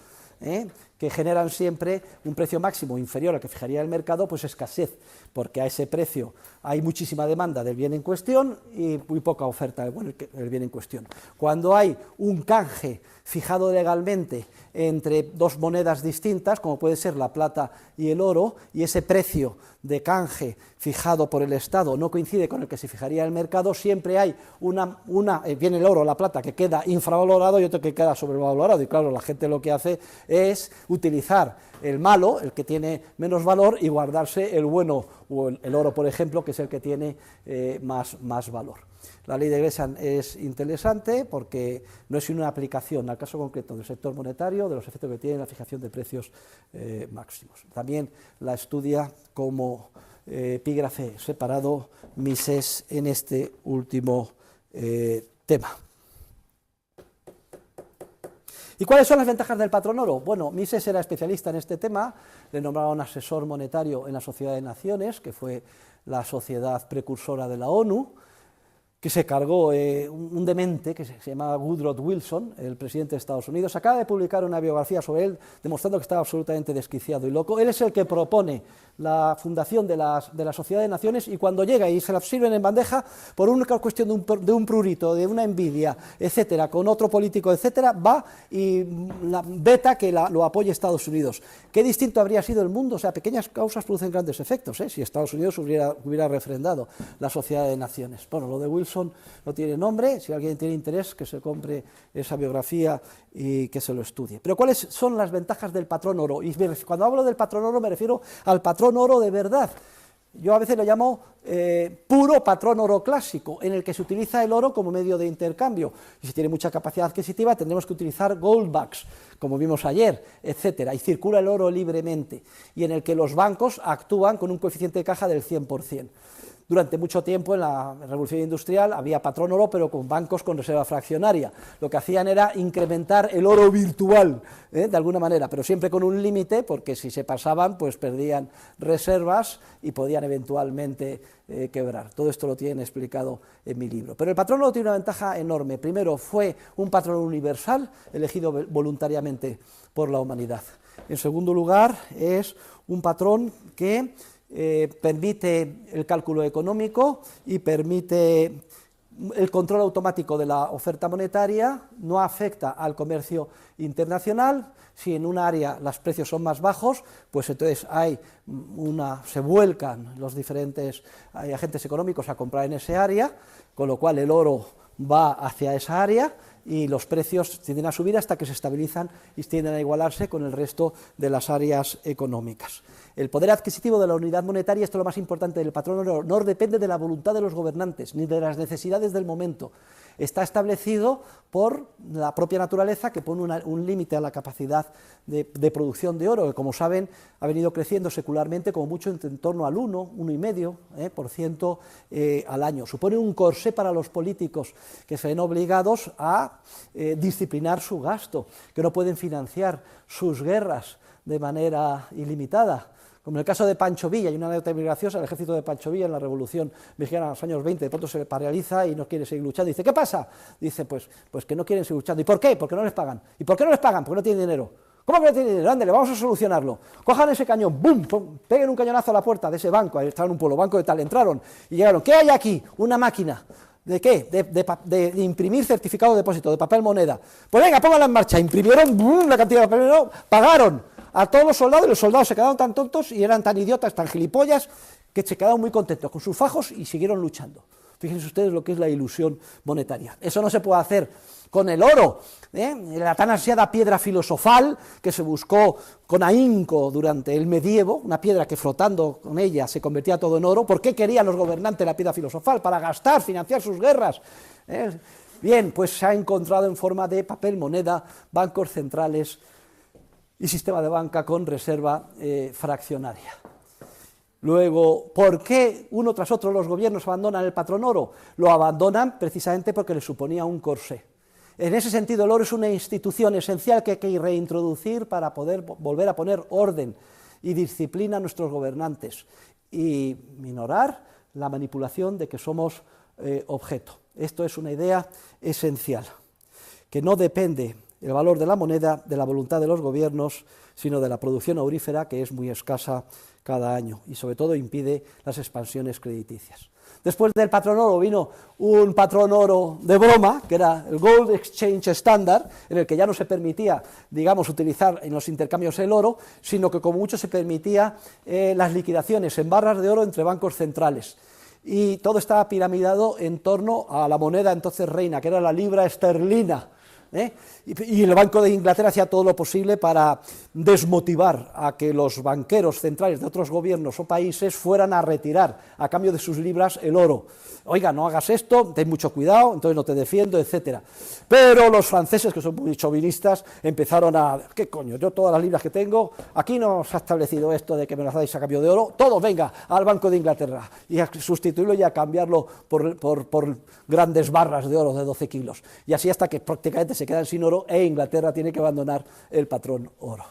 que generan siempre un precio máximo inferior al que fijaría el mercado, pues escasez, porque a ese precio hay muchísima demanda del bien en cuestión y muy poca oferta del bien en cuestión. Cuando hay un canje fijado legalmente entre dos monedas distintas, como puede ser la plata y el oro, y ese precio de canje fijado por el Estado no coincide con el que se fijaría el mercado, siempre hay viene el oro o la plata que queda infravalorado y otro que queda sobrevalorado, y claro, la gente lo que hace es utilizar el malo, el que tiene menos valor, y guardarse el bueno, o el oro, por ejemplo, que es el que tiene más valor. La ley de Gresham es interesante porque no es sino una aplicación al caso concreto del sector monetario de los efectos que tiene la fijación de precios máximos. También la estudia como epígrafe separado Mises en este último tema. ¿Y cuáles son las ventajas del patrón oro? Bueno, Mises era especialista en este tema, le nombraron asesor monetario en la Sociedad de Naciones, que fue la sociedad precursora de la ONU, que se cargó un demente que se llamaba Woodrow Wilson, el presidente de Estados Unidos. Acaba de publicar una biografía sobre él, demostrando que estaba absolutamente desquiciado y loco. Él es el que propone la fundación de la Sociedad de Naciones, y cuando llega y se la sirven en bandeja, por una cuestión de un prurito, de una envidia, etcétera, con otro político, etcétera, va y veta que lo apoye Estados Unidos. ¿Qué distinto habría sido el mundo? O sea, pequeñas causas producen grandes efectos, si Estados Unidos hubiera refrendado la Sociedad de Naciones. Bueno, lo de Wilson no tiene nombre, si alguien tiene interés que se compre esa biografía y que se lo estudie. Pero ¿cuáles son las ventajas del patrón oro? Y cuando hablo del patrón oro me refiero al patrón oro de verdad. Yo a veces lo llamo puro patrón oro clásico, en el que se utiliza el oro como medio de intercambio, y si tiene mucha capacidad adquisitiva tendremos que utilizar goldbacks, como vimos ayer, etcétera, y circula el oro libremente, y en el que los bancos actúan con un coeficiente de caja del 100%. Durante mucho tiempo en la Revolución Industrial había patrón oro, pero con bancos con reserva fraccionaria. Lo que hacían era incrementar el oro virtual, de alguna manera, pero siempre con un límite, porque si se pasaban, pues perdían reservas y podían eventualmente quebrar. Todo esto lo tienen explicado en mi libro. Pero el patrón oro tiene una ventaja enorme. Primero, fue un patrón universal, elegido voluntariamente por la humanidad. En segundo lugar, es un patrón que permite el cálculo económico y permite el control automático de la oferta monetaria, no afecta al comercio internacional. Si en un área los precios son más bajos, pues entonces se vuelcan los diferentes agentes económicos a comprar en ese área, con lo cual el oro va hacia esa área y los precios tienden a subir hasta que se estabilizan y tienden a igualarse con el resto de las áreas económicas. El poder adquisitivo de la unidad monetaria, esto es lo más importante del patrón oro, no depende de la voluntad de los gobernantes ni de las necesidades del momento. Está establecido por la propia naturaleza, que pone un límite a la capacidad de producción de oro, que como saben ha venido creciendo secularmente como mucho en torno al 1,5% al año. Supone un corsé para los políticos que se ven obligados a disciplinar su gasto, que no pueden financiar sus guerras de manera ilimitada, como en el caso de Pancho Villa, hay una anécdota muy graciosa, el ejército de Pancho Villa en la Revolución Mexicana en los años 20, de pronto se paraliza y no quiere seguir luchando. Dice, ¿qué pasa? Dice, pues que no quieren seguir luchando. ¿Y por qué? Porque no les pagan. ¿Y por qué no les pagan? Porque no tienen dinero. ¿Cómo que no tienen dinero? Ándale, vamos a solucionarlo. Cojan ese cañón, ¡bum! ¡Pum! Peguen un cañonazo a la puerta de ese banco, ahí estaba en un pueblo, banco de tal, entraron y llegaron. ¿Qué hay aquí? Una máquina. ¿De qué? De imprimir certificado de depósito, de papel moneda. Pues venga, pónganla en marcha. Imprimieron la cantidad de papel moneda, pagaron a todos los soldados y los soldados se quedaron tan tontos y eran tan idiotas, tan gilipollas, que se quedaron muy contentos con sus fajos y siguieron luchando. Fíjense ustedes lo que es la ilusión monetaria. Eso no se puede hacer con el oro, la tan ansiada piedra filosofal que se buscó con ahínco durante el medievo, una piedra que flotando con ella se convertía todo en oro. ¿Por qué querían los gobernantes la piedra filosofal? Para gastar, financiar sus guerras. Bien, pues se ha encontrado en forma de papel moneda, bancos centrales y sistema de banca con reserva fraccionaria. Luego, ¿por qué uno tras otro los gobiernos abandonan el patrón oro? Lo abandonan precisamente porque les suponía un corsé. En ese sentido, el oro es una institución esencial que hay que reintroducir para poder volver a poner orden y disciplina a nuestros gobernantes y minorar la manipulación de que somos objeto. Esto es una idea esencial, que no depende el valor de la moneda de la voluntad de los gobiernos, sino de la producción aurífera, que es muy escasa cada año y sobre todo impide las expansiones crediticias. Después del patrón oro vino un patrón oro de broma, que era el Gold Exchange Standard, en el que ya no se permitía, digamos, utilizar en los intercambios el oro, sino que como mucho se permitía las liquidaciones en barras de oro entre bancos centrales. Y todo estaba piramidado en torno a la moneda entonces reina, que era la libra esterlina. Y el Banco de Inglaterra hacía todo lo posible para desmotivar a que los banqueros centrales de otros gobiernos o países fueran a retirar a cambio de sus libras el oro. Oiga, no hagas esto, ten mucho cuidado, entonces no te defiendo, etcétera. Pero los franceses, que son muy chauvinistas, empezaron a, ¿qué coño? Yo todas las libras que tengo, aquí no se ha establecido esto de que me las dais a cambio de oro, todo venga al Banco de Inglaterra y a sustituirlo y a cambiarlo por grandes barras de oro de 12 kilos. Y así hasta que prácticamente se quedan sin oro e Inglaterra tiene que abandonar el patrón oro.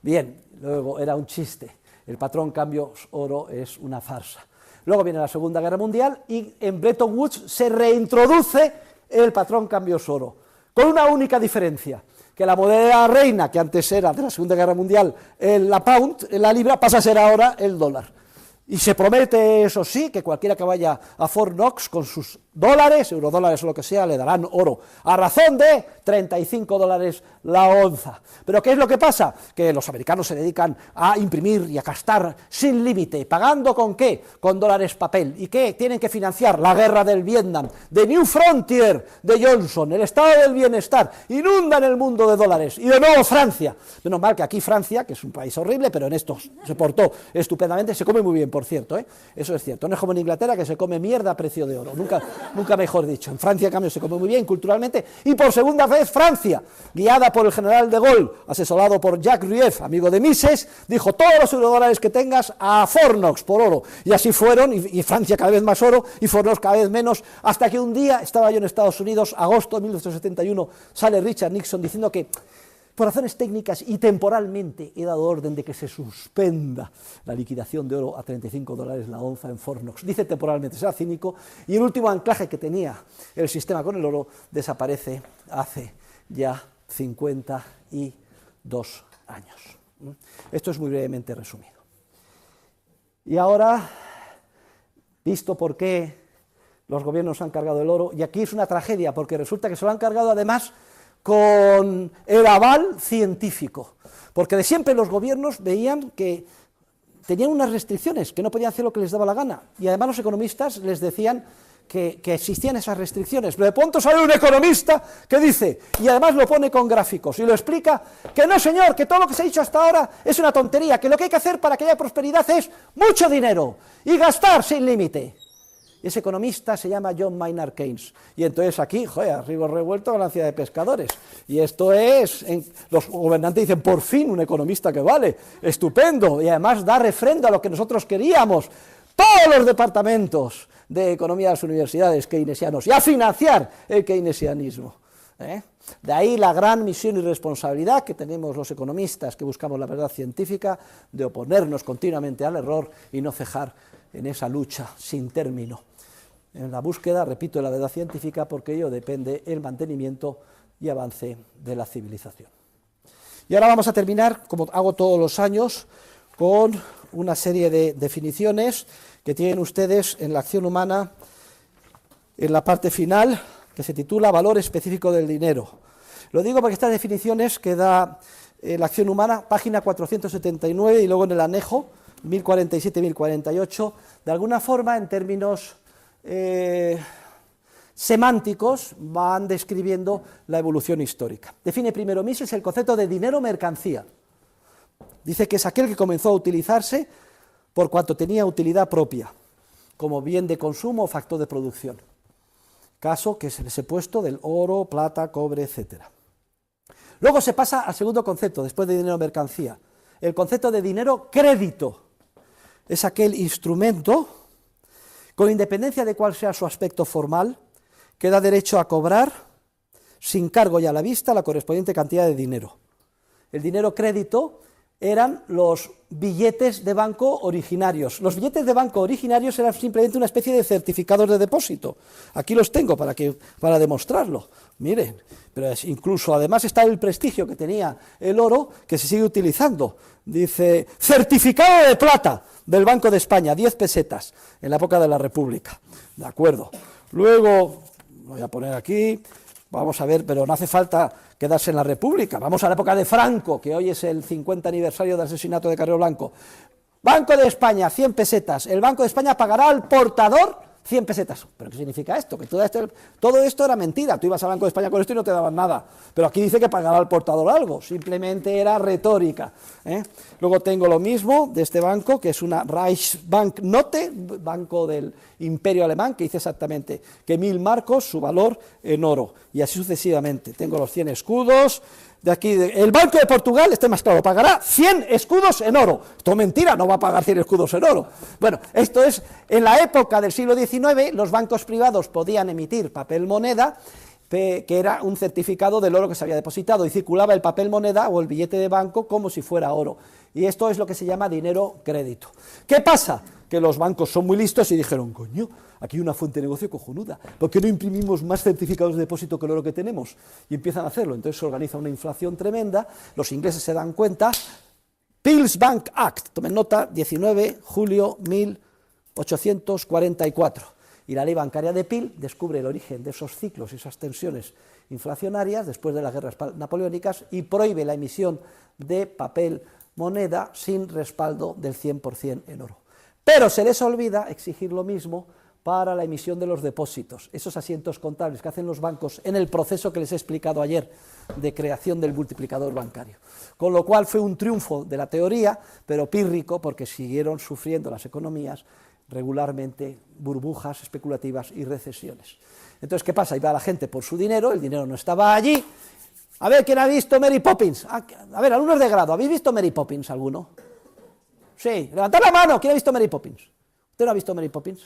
Bien, luego era un chiste, el patrón cambio oro es una farsa. Luego viene la Segunda Guerra Mundial y en Bretton Woods se reintroduce el patrón cambios oro, con una única diferencia, que la moneda reina, que antes era de la Segunda Guerra Mundial la pound, la libra, pasa a ser ahora el dólar. Y se promete, eso sí, que cualquiera que vaya a Fort Knox con sus dólares, eurodólares o lo que sea, le darán oro, a razón de $35 la onza. Pero ¿qué es lo que pasa? Que los americanos se dedican a imprimir y a gastar sin límite, ¿pagando con qué? Con dólares papel. ¿Y qué? Tienen que financiar la guerra del Vietnam, de New Frontier de Johnson, el estado del bienestar, inundan el mundo de dólares. Y de nuevo Francia. Menos mal que aquí Francia, que es un país horrible, pero en esto se portó estupendamente, se come muy bien, por cierto, eso es cierto. No es como en Inglaterra, que se come mierda a precio de oro, nunca mejor dicho. En Francia, en cambio, se come muy bien culturalmente, y por segunda vez Francia, guiada por el general de Gaulle, asesorado por Jacques Rueff, amigo de Mises, dijo: todos los eurodólares que tengas a Fort Knox por oro, y así fueron, y Francia cada vez más oro, y Fort Knox cada vez menos, hasta que un día, estaba yo en Estados Unidos, agosto de 1971, sale Richard Nixon diciendo que por razones técnicas y temporalmente he dado orden de que se suspenda la liquidación de oro a $35 la onza en Fort Knox. Dice temporalmente, será cínico, y el último anclaje que tenía el sistema con el oro desaparece hace ya 52 años. Esto es muy brevemente resumido. Y ahora, visto por qué los gobiernos han cargado el oro, y aquí es una tragedia, porque resulta que se lo han cargado además con el aval científico, porque de siempre los gobiernos veían que tenían unas restricciones, que no podían hacer lo que les daba la gana, y además los economistas les decían que existían esas restricciones, pero de pronto sale un economista que dice, y además lo pone con gráficos, y lo explica, que no señor, que todo lo que se ha dicho hasta ahora es una tontería, que lo que hay que hacer para que haya prosperidad es mucho dinero, y gastar sin límite. Ese economista se llama John Maynard Keynes. Y entonces aquí, joder, río revuelto, ganancia de pescadores. Y esto es, los gobernantes dicen, por fin un economista que vale, estupendo, y además da refrendo a lo que nosotros queríamos. Todos los departamentos de economía de las universidades keynesianos, y a financiar el keynesianismo. De ahí la gran misión y responsabilidad que tenemos los economistas que buscamos la verdad científica, de oponernos continuamente al error y no cejar en esa lucha sin término. En la búsqueda, repito, de la verdad científica, porque ello depende el mantenimiento y avance de la civilización. Y ahora vamos a terminar, como hago todos los años, con una serie de definiciones que tienen ustedes en la acción humana, en la parte final, que se titula Valor específico del dinero. Lo digo porque estas definiciones que da la acción humana, página 479, y luego en el anejo, 1047-1048, de alguna forma, en términos semánticos, van describiendo la evolución histórica. Define primero Mises el concepto de dinero-mercancía. Dice que es aquel que comenzó a utilizarse por cuanto tenía utilidad propia, como bien de consumo o factor de producción. Caso que se les he puesto del oro, plata, cobre, etc. Luego se pasa al segundo concepto, después de dinero-mercancía, el concepto de dinero-crédito. Es aquel instrumento, con independencia de cuál sea su aspecto formal, que da derecho a cobrar, sin cargo y a la vista, la correspondiente cantidad de dinero. El dinero-crédito eran los billetes de banco originarios. Los billetes de banco originarios eran simplemente una especie de certificados de depósito. Aquí los tengo para demostrarlo. Miren, pero incluso además está el prestigio que tenía el oro, que se sigue utilizando. Dice, certificado de plata del Banco de España, 10 pesetas, en la época de la República. De acuerdo. Luego, voy a poner aquí, vamos a ver, pero no hace falta quedarse en la República. Vamos a la época de Franco, que hoy es el 50 aniversario del asesinato de Carrero Blanco. Banco de España, 100 pesetas. El Banco de España pagará al portador 100 pesetas. ¿Pero qué significa esto? Que todo esto era mentira. Tú ibas al Banco de España con esto y no te daban nada. Pero aquí dice que pagará al portador algo. Simplemente era retórica. Luego tengo lo mismo de este banco, que es una Reichsbanknote, banco del Imperio Alemán, que dice exactamente que 1000 marcos, su valor en oro. Y así sucesivamente. Tengo los 100 escudos. De aquí, el Banco de Portugal, este más claro, pagará 100 escudos en oro. Esto es mentira, no va a pagar 100 escudos en oro. Bueno, esto es, en la época del siglo XIX, los bancos privados podían emitir papel moneda, que era un certificado del oro que se había depositado, y circulaba el papel moneda o el billete de banco como si fuera oro. Y esto es lo que se llama dinero crédito. ¿Qué pasa? Que los bancos son muy listos y dijeron, coño, aquí hay una fuente de negocio cojonuda, ¿por qué no imprimimos más certificados de depósito que el oro que tenemos? Y empiezan a hacerlo, entonces se organiza una inflación tremenda, los ingleses se dan cuenta, Peel's Bank Act, tomen nota, 19 julio 1844, y la ley bancaria de Peel descubre el origen de esos ciclos y esas tensiones inflacionarias después de las guerras napoleónicas y prohíbe la emisión de papel moneda sin respaldo del 100% en oro. Pero se les olvida exigir lo mismo para la emisión de los depósitos, esos asientos contables que hacen los bancos en el proceso que les he explicado ayer de creación del multiplicador bancario. Con lo cual fue un triunfo de la teoría, pero pírrico, porque siguieron sufriendo las economías regularmente burbujas especulativas y recesiones. Entonces, ¿qué pasa? Iba la gente por su dinero, el dinero no estaba allí. A ver, ¿quién ha visto Mary Poppins? A ver, alumnos de grado, ¿habéis visto Mary Poppins alguno? Sí, levantad la mano, ¿quién ha visto Mary Poppins? ¿Usted no ha visto Mary Poppins?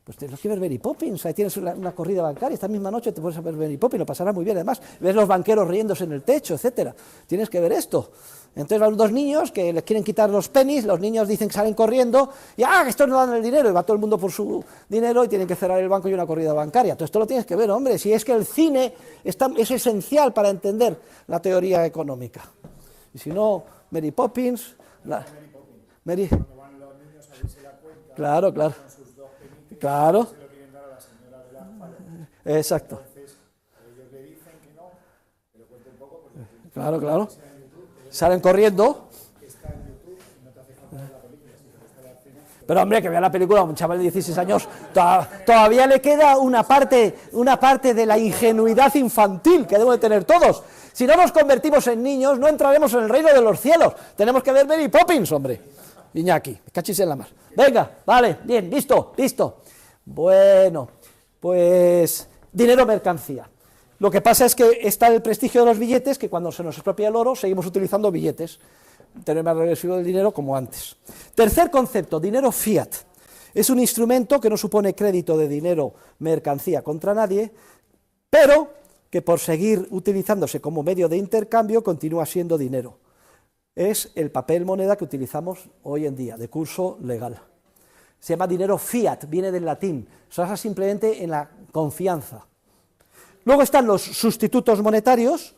Pues tienes que ver Mary Poppins, ahí tienes una corrida bancaria, esta misma noche te puedes ver Mary Poppins, lo pasará muy bien, además, ves los banqueros riéndose en el techo, etcétera. Tienes que ver esto. Entonces van dos niños que les quieren quitar los pennies, los niños dicen que salen corriendo, y estos no dan el dinero, y va todo el mundo por su dinero y tienen que cerrar el banco y una corrida bancaria. Todo esto lo tienes que ver, hombre, si es que el cine es esencial para entender la teoría económica. Y si no, Mary Poppins, Mary... Claro, claro. Claro. Exacto. Claro, claro. Salen corriendo. Pero hombre, que vea la película a un chaval de 16 años, todavía le queda una parte de la ingenuidad infantil que debemos de tener todos. Si no nos convertimos en niños, no entraremos en el reino de los cielos. Tenemos que ver Mary Poppins, hombre. Iñaki, me cachis en la mar. Venga, vale, bien, listo. Bueno, pues dinero mercancía. Lo que pasa es que está el prestigio de los billetes, que cuando se nos expropia el oro, seguimos utilizando billetes. Tener más regresivo del dinero como antes. Tercer concepto, dinero fiat. Es un instrumento que no supone crédito de dinero mercancía contra nadie, pero que por seguir utilizándose como medio de intercambio continúa siendo dinero. Es el papel moneda que utilizamos hoy en día, de curso legal. Se llama dinero fiat, viene del latín, se basa simplemente en la confianza. Luego están los sustitutos monetarios.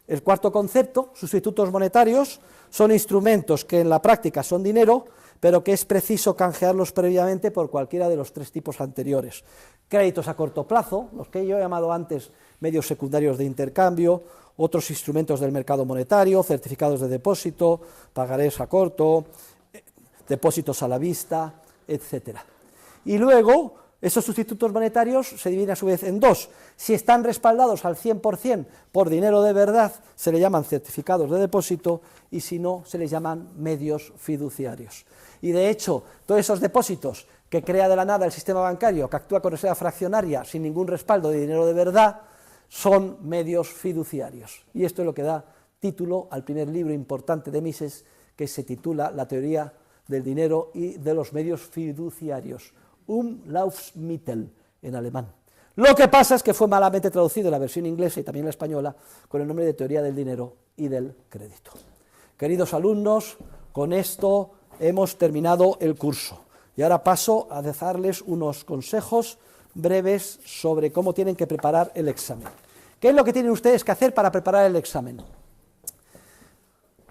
El cuarto concepto, sustitutos monetarios, son instrumentos que en la práctica son dinero, pero que es preciso canjearlos previamente por cualquiera de los tres tipos anteriores. Créditos a corto plazo, los que yo he llamado antes medios secundarios de intercambio, otros instrumentos del mercado monetario, certificados de depósito, pagarés a corto, depósitos a la vista, etc. Y luego, esos sustitutos monetarios se dividen a su vez en dos. Si están respaldados al 100% por dinero de verdad, se le llaman certificados de depósito, y si no, se les llaman medios fiduciarios. Y de hecho, todos esos depósitos que crea de la nada el sistema bancario, que actúa con reserva fraccionaria sin ningún respaldo de dinero de verdad, son medios fiduciarios. Y esto es lo que da título al primer libro importante de Mises, que se titula La teoría del dinero y de los medios fiduciarios, Umlaufsmittel en alemán. Lo que pasa es que fue malamente traducido en la versión inglesa y también en la española con el nombre de teoría del dinero y del crédito. Queridos alumnos, con esto hemos terminado el curso. Y ahora paso a darles unos consejos breves sobre cómo tienen que preparar el examen. ¿Qué es lo que tienen ustedes que hacer para preparar el examen?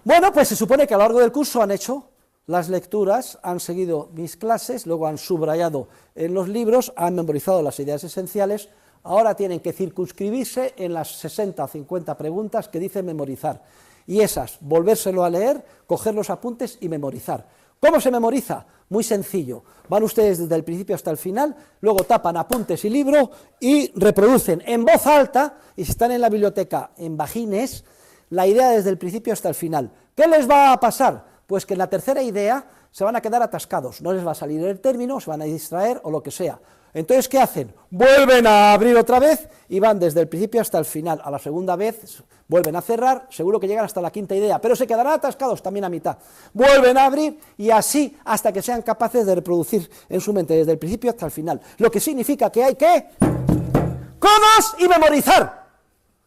Bueno, pues se supone que a lo largo del curso han hecho las lecturas, han seguido mis clases, luego han subrayado en los libros, han memorizado las ideas esenciales, ahora tienen que circunscribirse en las 60 o 50 preguntas que dicen memorizar, y esas, volvérselo a leer, coger los apuntes y memorizar. ¿Cómo se memoriza? Muy sencillo, van ustedes desde el principio hasta el final, luego tapan apuntes y libro y reproducen en voz alta, y si están en la biblioteca en bajines, la idea desde el principio hasta el final. ¿Qué les va a pasar? Pues que en la tercera idea se van a quedar atascados, no les va a salir el término, se van a distraer o lo que sea. Entonces, ¿qué hacen? Vuelven a abrir otra vez y van desde el principio hasta el final. A la segunda vez vuelven a cerrar, seguro que llegan hasta la quinta idea, pero se quedarán atascados también a mitad. Vuelven a abrir y así hasta que sean capaces de reproducir en su mente desde el principio hasta el final. Lo que significa que hay que codos y memorizar.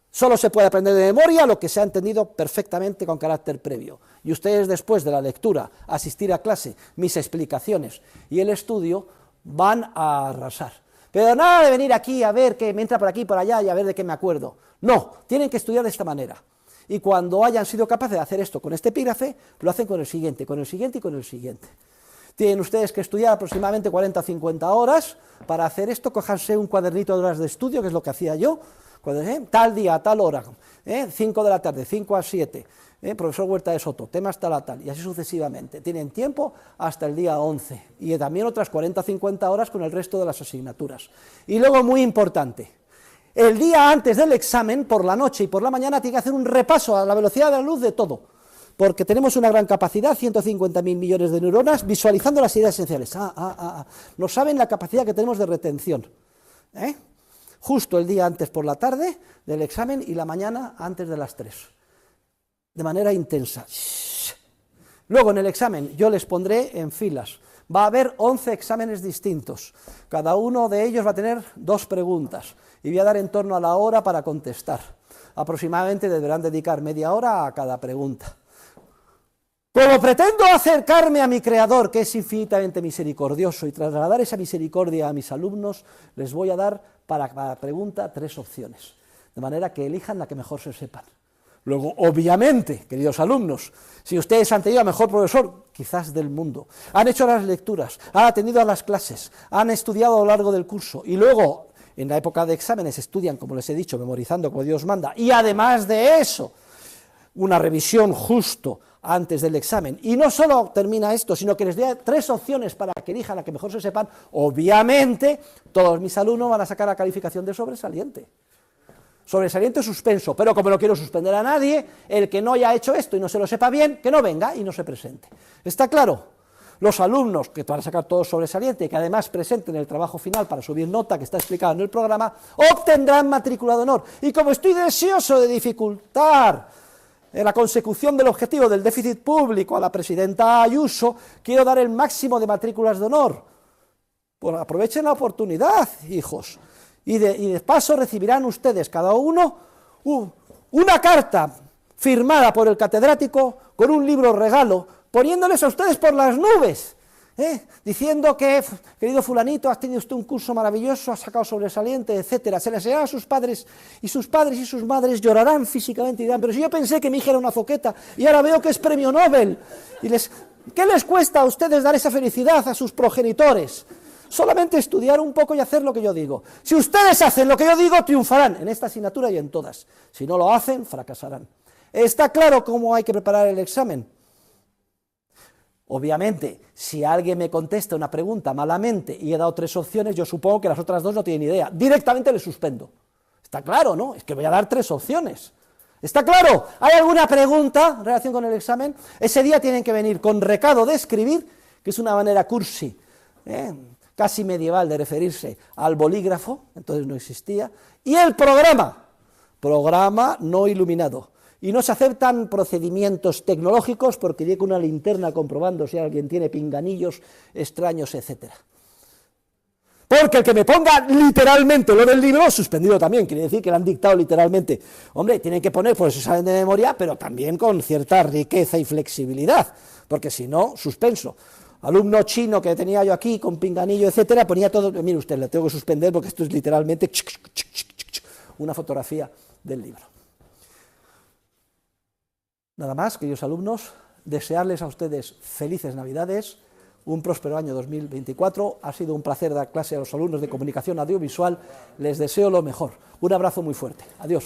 Solo se puede aprender de memoria lo que se ha entendido perfectamente con carácter previo. Y ustedes, después de la lectura, asistir a clase, mis explicaciones y el estudio, van a arrasar. Pero nada de venir aquí a ver qué me entra por aquí y por allá y a ver de qué me acuerdo. No, tienen que estudiar de esta manera. Y cuando hayan sido capaces de hacer esto con este epígrafe, lo hacen con el siguiente y con el siguiente. Tienen ustedes que estudiar aproximadamente 40 o 50 horas. Para hacer esto, cójanse un cuadernito de horas de estudio, que es lo que hacía yo, tal día, tal hora, 5 de la tarde, 5 a 7, profesor Huerta de Soto, temas tal a tal, y así sucesivamente. Tienen tiempo hasta el día 11, y también otras 40 o 50 horas con el resto de las asignaturas. Y luego, muy importante, el día antes del examen, por la noche y por la mañana, tiene que hacer un repaso a la velocidad de la luz de todo, porque tenemos una gran capacidad, 150.000 millones de neuronas, visualizando las ideas esenciales. No saben la capacidad que tenemos de retención, justo el día antes por la tarde del examen y la mañana antes de las 3, de manera intensa. Luego en el examen yo les pondré en filas, va a haber 11 exámenes distintos, cada uno de ellos va a tener 2 preguntas y voy a dar en torno a la hora para contestar, aproximadamente deberán dedicar media hora a cada pregunta. Como pretendo acercarme a mi Creador, que es infinitamente misericordioso, y trasladar esa misericordia a mis alumnos, les voy a dar para cada pregunta 3 opciones, de manera que elijan la que mejor se sepan. Luego, obviamente, queridos alumnos, si ustedes han tenido al mejor profesor, quizás del mundo, han hecho las lecturas, han atendido a las clases, han estudiado a lo largo del curso, y luego, en la época de exámenes, estudian, como les he dicho, memorizando como Dios manda, y además de eso, una revisión justo antes del examen, y no solo termina esto, sino que les dé 3 opciones para que elijan la que mejor se sepan, obviamente todos mis alumnos van a sacar la calificación de sobresaliente. Sobresaliente o suspenso, pero como no quiero suspender a nadie, el que no haya hecho esto y no se lo sepa bien, que no venga y no se presente. ¿Está claro? Los alumnos que van a sacar todos sobresaliente y que además presenten el trabajo final para subir nota que está explicado en el programa, obtendrán matrícula de honor. Y como estoy deseoso de dificultar la consecución del objetivo del déficit público a la presidenta Ayuso, quiero dar el máximo de matrículas de honor. Pues aprovechen la oportunidad, hijos. Y de paso recibirán ustedes cada uno una carta firmada por el catedrático con un libro regalo, poniéndoles a ustedes por las nubes, diciendo que, querido fulanito, has tenido usted un curso maravilloso, has sacado sobresaliente, etcétera. Se le enseñará a sus padres y sus madres llorarán físicamente y dirán, pero si yo pensé que mi hija era una zoqueta y ahora veo que es premio Nobel. ¿Qué les cuesta a ustedes dar esa felicidad a sus progenitores? Solamente estudiar un poco y hacer lo que yo digo. Si ustedes hacen lo que yo digo, triunfarán en esta asignatura y en todas. Si no lo hacen, fracasarán. ¿Está claro cómo hay que preparar el examen? Obviamente, si alguien me contesta una pregunta malamente y he dado 3 opciones, yo supongo que las otras 2 no tienen idea. Directamente le suspendo. ¿Está claro, no? Es que voy a dar 3 opciones. ¿Está claro? ¿Hay alguna pregunta en relación con el examen? Ese día tienen que venir con recado de escribir, que es una manera cursi, casi medieval de referirse al bolígrafo, entonces no existía, y el programa no iluminado. Y no se aceptan procedimientos tecnológicos porque llega una linterna comprobando si alguien tiene pinganillos extraños, etc. Porque el que me ponga literalmente lo del libro, suspendido también, quiere decir que lo han dictado literalmente. Hombre, tienen que poner, pues saben de memoria, pero también con cierta riqueza y flexibilidad, porque si no, suspenso. Alumno chino que tenía yo aquí, con pinganillo, etcétera, ponía todo, mire usted, le tengo que suspender porque esto es literalmente una fotografía del libro. Nada más, queridos alumnos, desearles a ustedes felices Navidades, un próspero año 2024, ha sido un placer dar clase a los alumnos de comunicación audiovisual, les deseo lo mejor, un abrazo muy fuerte, adiós.